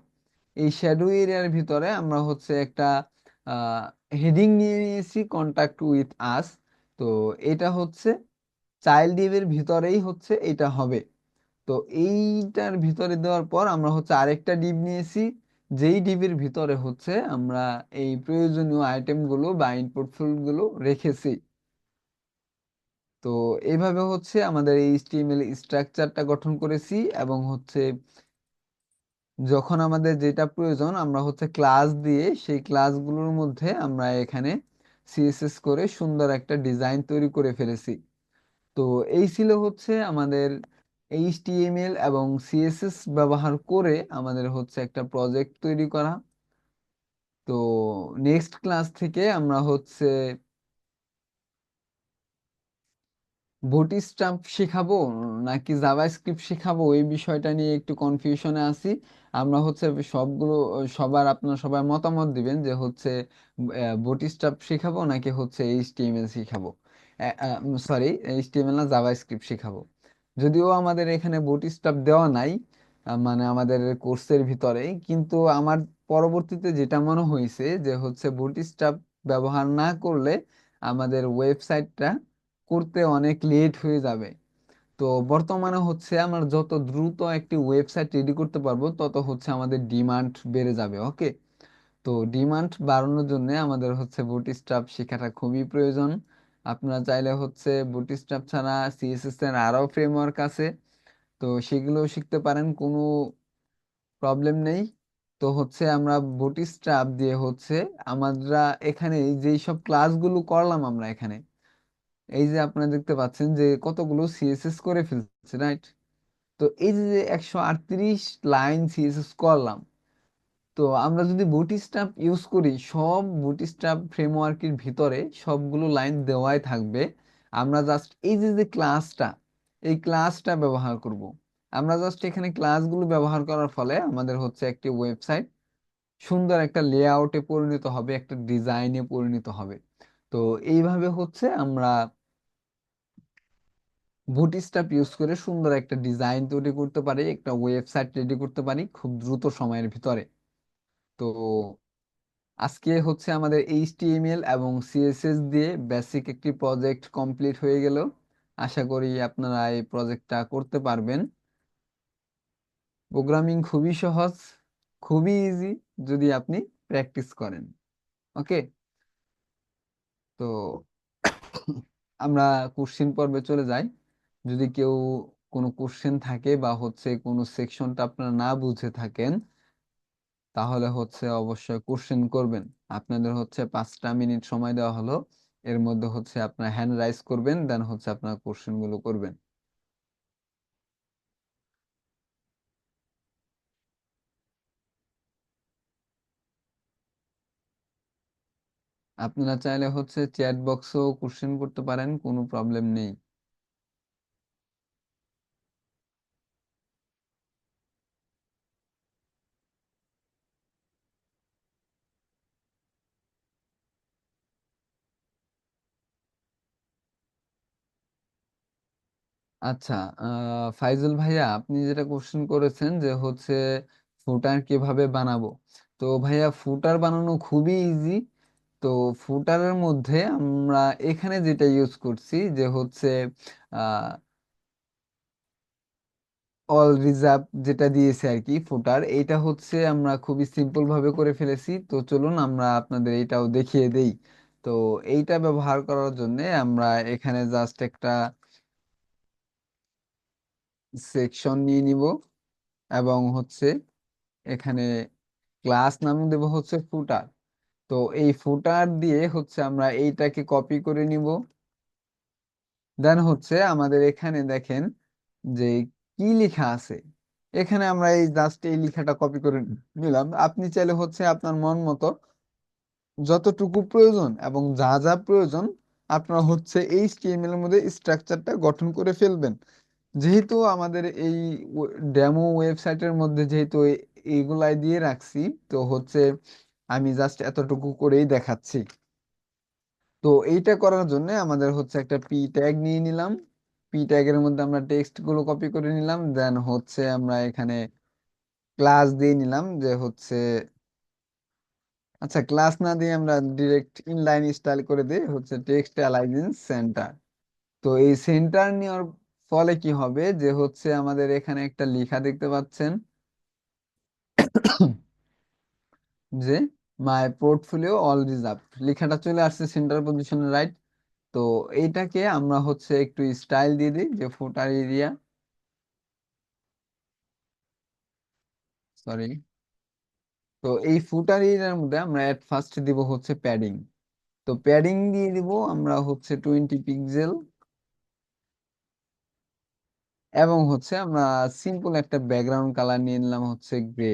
এই শ্যাডো এরিয়ার ভিতরে আমরা হচ্ছে একটা হেডিং নিয়ে নিয়েছি কন্টাক্ট উইথ আস। তো এটা হচ্ছে চাইল্ড ডিভের ভিতরেই হচ্ছে এটা হবে। তো এইটার ভিতরে দেওয়ার পর আমরা হচ্ছে আরেকটা ডিভ নিয়েছি, যেই ডিভের ভিতরে হচ্ছে আমরা এই প্রয়োজনীয় আইটেমগুলো বা ইনপুট ফিল্ডগুলো রেখেছি। তো এইভাবে হচ্ছে আমাদের এই এইচটিএমএল স্ট্রাকচারটা গঠন করেছি, এবং হচ্ছে যখন আমাদের যেটা প্রয়োজন আমরা হচ্ছে ক্লাস দিয়ে সেই ক্লাসগুলোর মধ্যে আমরা এখানে সিএসএস করে সুন্দর একটা ডিজাইন তৈরি করে ফেলেছি। তো এই ছিল হচ্ছে আমাদের এইচটিএমএল এবং সিএসএস ব্যবহার করে আমাদের হচ্ছে একটা প্রজেক্ট তৈরি করা। তো নেক্সট ক্লাস থেকে আমরা হচ্ছে বুটস্ট্র্যাপ শেখাবো নাকি জাভাস্ক্রিপ্ট শেখাবো, এই বিষয়টা নিয়ে একটু কনফিউশনে আছি। আমরা হচ্ছে সবগুলো আপনার সবার মতামত দিবেন যে হচ্ছে বুটস্ট্র্যাপ শেখাবো নাকি হচ্ছে এইচটিএমএল শেখাবো, সরি এইচটিএমএল না জাভাস্ক্রিপ্ট শেখাবো। যদিও আমাদের এখানে বুটস্ট্র্যাপ দেওয়া নাই, মানে আমাদের কোর্সের ভিতরে, কিন্তু আমার পরবর্তীতে যেটা মনে হয়েছে যে হচ্ছে বুটস্ট্র্যাপ ব্যবহার না করলে আমাদের ওয়েবসাইটটা করতে অনেক লেট হয়ে যাবে। তো বর্তমানে হচ্ছে আমরা যত দ্রুত একটি ওয়েবসাইট রেডি করতে পারবো তত হচ্ছে আমাদের ডিমান্ড বেড়ে যাবে। ওকে, তো ডিমান্ড বাড়ানোর জন্য আমাদের হচ্ছে বুটস্ট্র্যাপ শেখাটা খুবই প্রয়োজন। আপনারা চাইলে হচ্ছে বুটস্ট্র্যাপ ছাড়া সিএসএস এর আরো ফ্রেমওয়ার্ক আছে, তো সেগুলো শিখতে পারেন, কোনো প্রবলেম নেই। তো হচ্ছে আমরা বুটস্ট্র্যাপ দিয়ে হচ্ছে আমরা এখানে যেই সব ক্লাসগুলো করলাম আমরা এখানে, এই যে আপনারা দেখতে পাচ্ছেন যে কতগুলো সিএসএস করে ফেলছে, রাইট? তো এই যে 138 লাইন সিএসএস করলাম, তো আমরা যদি বুটস্ট্র্যাপ ইউজ করি সব বুটস্ট্র্যাপ ফ্রেমওয়ার্কের ভিতরে সবগুলো লাইন দেওয়াই থাকবে। আমরা জাস্ট এই যে যে ক্লাসটা, এই ক্লাসটা ব্যবহার করব। আমরা জাস্ট এখানে ক্লাসগুলো ব্যবহার করার ফলে আমাদের হচ্ছে একটি ওয়েবসাইট সুন্দর একটা লেআউটে পরিণত হবে, একটা ডিজাইনে পরিণত হবে। তো এইভাবে হচ্ছে আমরা বুটস্ট্র্যাপ ইউজ করে সুন্দর একটা ডিজাইন তৈরি করতে পারি, একটা ওয়েবসাইট রেডি করতে পারি খুব দ্রুত সময়ের ভিতরে। তো আজকে হচ্ছে আমাদের এইচটিএমএল এবং সিএসএস দিয়ে বেসিক একটি প্রজেক্ট কমপ্লিট হয়ে গেল। আশা করি আপনারা এই প্রজেক্টটা করতে পারবেন। প্রোগ্রামিং খুবই সহজ, খুবই ইজি যদি আপনি প্র্যাকটিস করেন। ওকে, তো আমরা কোশ্চেন পর্বে চলে যাই। যদি কেউ কোনো কোশ্চেন থাকে বা হচ্ছে কোনো সেকশনটা আপনারা না বুঝে থাকেন, তাহলে হচ্ছে অবশ্যই কোশ্চেন করবেন। আপনাদের হচ্ছে 5টা মিনিট সময় দেওয়া হলো, এর মধ্যে হচ্ছে আপনার হ্যান্ড রাইজ করবেন, দেন হচ্ছে আপনার কোশ্চেন গুলো করবেন। আপনারা চাইলে হচ্ছে চ্যাট বক্সেও কোশ্চেন করতে পারেন, কোনো প্রবলেম নেই। আচ্ছা, ফাইজুল ভাইয়া, আপনি যেটা কোশ্চেন করেছেন যে হচ্ছে ফুটার কিভাবে বানাবো, তো ভাইয়া ফুটার বানানো খুবই ইজি। তো ফুটারের মধ্যে আমরা এখানে যেটা ইউজ করছি যে হচ্ছে অল রিজার্ভ যেটা দিয়েছে আর কি ফুটার, এটা হচ্ছে আমরা খুবই সিম্পল ভাবে করে ফেলেছি। তো চলুন আমরা আপনাদের এইটাও দেখিয়ে দেই। তো এইটা ব্যবহার করার জন্য আমরা এখানে জাস্ট একটা সেকশন নিয়ে নিব, এবং হচ্ছে এখানে ক্লাস নাম দেব হচ্ছে ফুটার। তো এই ফুটার দিয়ে হচ্ছে আমরা এইটাকে কপি করে নিব। দেন হচ্ছে আমাদের এখানে দেখেন যে কি লেখা আছে, এখানে আমরা এই জাস্ট এই লেখাটা কপি করে নিলাম। আপনি চাইলে হচ্ছে আপনার মন মতো যতটুকু প্রয়োজন এবং যা যা প্রয়োজন আপনারা হচ্ছে HTML এর মধ্যে স্ট্রাকচারটা গঠন করে ফেলবেন। যেহেতু আমাদের এই ডেমো ওয়েবসাইটের মধ্যে যেহেতু এইগুলাই দিয়ে রাখছি, তো হচ্ছে আমি জাস্ট এতটুকু করেই দেখাচ্ছি। তো এইটা করার জন্য আমাদের হচ্ছে একটা পি ট্যাগ নিয়ে নিলাম। পি ট্যাগের মধ্যে আমরা টেক্সট গুলো কপি করে নিলাম, দেন হচ্ছে আমরা এখানে ক্লাস দিয়ে নিলাম যে হচ্ছে, আচ্ছা ক্লাস না দিয়ে আমরা ডিরেক্ট ইনলাইন স্টাইল করে দিই হচ্ছে টেক্সট অ্যালাইন সেন্টার। তো এই সেন্টার নেওয়ার ফলে কি হবে যে হচ্ছে আমাদের এখানে একটা লেখা দেখতে পাচ্ছেন যে মাই পোর্টফোলিও অল রিজার্ভ, লেখাটা চলে আসছে সেন্টার পজিশনে, রাইট? তো এইটাকে আমরা হচ্ছে একটু স্টাইল দিয়ে দিই যে ফুটার এরিয়া, সরি। তো এই ফুটার এরিয়ার মধ্যে আমরা এট ফার্স্ট দিব হচ্ছে প্যাডিং। তো প্যাডিং দিয়ে দিব আমরা হচ্ছে 20 পিক্সেল, এবং হচ্ছে আমরা সিম্পল একটা ব্যাকগ্রাউন্ড কালার নিয়ে নিলাম হচ্ছে গ্রে।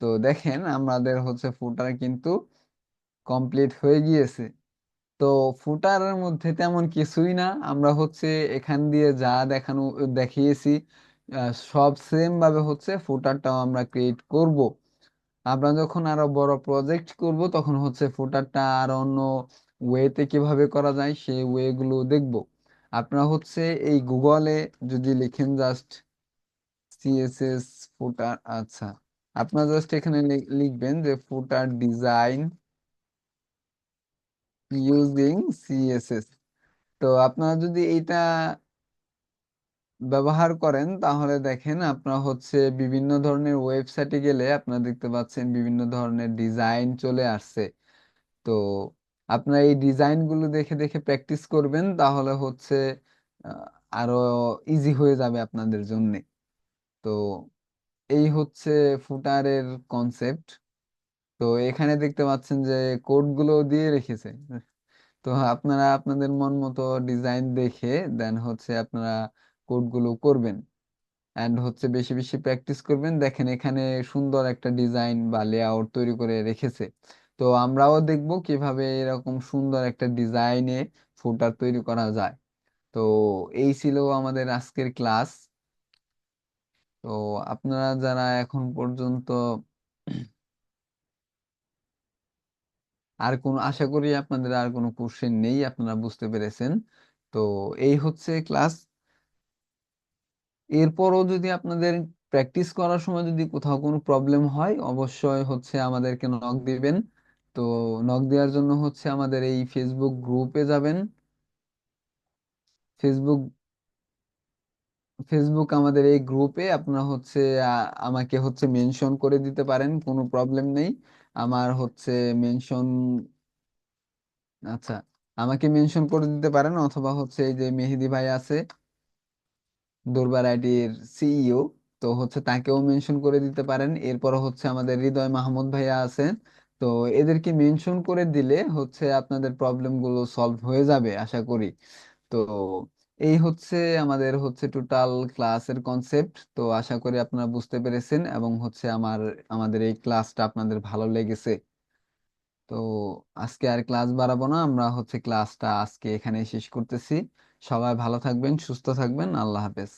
তো দেখেন আমাদের হচ্ছে ফুটার কিন্তু কমপ্লিট হয়ে গিয়েছে। তো ফুটারের মধ্যে তেমন কিছুই না, আমরা হচ্ছে এখান দিয়ে যা দেখানো দেখিয়েছি সব সেম ভাবে হচ্ছে ফুটারটাও আমরা ক্রিয়েট করব। আমরা যখন আরো বড় প্রজেক্ট করব তখন হচ্ছে ফুটারটা আর অন্য ওয়েতে কিভাবে করা যায় সেই ওয়ে গুলো দেখব। আপনারা হচ্ছে এই গুগলে যদি লিখেন জাস্ট সিএসএস ফুটার, আচ্ছা আপনারা জাস্ট এখানে লিখবেন যে ফুটার ডিজাইন ইউজিং সিএসএস। তো আপনারা যদি এইটা ব্যবহার করেন তাহলে দেখেন আপনারা হচ্ছে বিভিন্ন ধরনের ওয়েবসাইটে গেলে আপনারা দেখতে পাচ্ছেন বিভিন্ন ধরনের ডিজাইন চলে আসছে। তো আপনারা এই ডিজাইন গুলো দেখে দেখে প্র্যাকটিস করবেন, তাহলে হচ্ছে আহ, আরো ইজি হয়ে যাবে আপনাদের জন্য। তো এই হচ্ছে ফুটারের কনসেপ্ট। তো এখানে দেখতে পাচ্ছেন যে কোড গুলো দিয়ে রেখেছে। তো আপনারা আপনাদের মন মতো ডিজাইন দেখে দেন হচ্ছে আপনারা কোড গুলো করবেন, এন্ড হচ্ছে বেশি বেশি প্র্যাকটিস করবেন। দেখেন এখানে সুন্দর একটা ডিজাইন বা লেআউট তৈরি করে রেখেছে। তো আমরাও দেখব কিভাবে এরকম সুন্দর একটা ডিজাইনে ফুটার তৈরি করা যায়। তো এই ছিল আমাদের আজকের ক্লাস। তো আপনারা যারা এখন পর্যন্ত আর কোন, আশা করি আপনাদের আর কোনো কোশ্চেন নেই, আপনারা বুঝতে পেরেছেন। তো এই হচ্ছে ক্লাস। এরপরও যদি আপনাদের প্র্যাকটিস করার সময় যদি কোথাও কোনো প্রবলেম হয় অবশ্যই হচ্ছে আমাদেরকে নক দিবেন। তো নক দেওয়ার জন্য হচ্ছে আমাদের এই ফেসবুক গ্রুপে যাবেন। ফেসবুক ফেসবুক আমাদের এই গ্রুপে আপনারা হচ্ছে আমাকে হচ্ছে মেনশন করে দিতে পারেন, কোনো প্রবলেম নেই। আমার হচ্ছে মেনশন, আচ্ছা আমাকে মেনশন করে দিতে পারেন, অথবা হচ্ছে এই যে মেহেদি ভাই আছে দুর্বার আইডির সিইও, তো হচ্ছে তাকেও মেনশন করে দিতে পারেন। এরপর হচ্ছে আমাদের হৃদয় মাহমুদ ভাইয়া আছেন। তো এদেরকে মেনশন করে দিলে হচ্ছে আপনাদের প্রবলেম গুলো সলভ হয়ে যাবে আশা করি। তো এই হচ্ছে আমাদের হচ্ছে টোটাল ক্লাসের কনসেপ্ট। তো আশা করি আপনারা বুঝতে পেরেছেন এবং হচ্ছে আমাদের এই ক্লাসটা আপনাদের ভালো লেগেছে। তো আজকে আর ক্লাস বাড়াবো না, আমরা হচ্ছে ক্লাসটা আজকে এখানে শেষ করতেছি। সবাই ভালো থাকবেন, সুস্থ থাকবেন, আল্লাহ হাফেজ।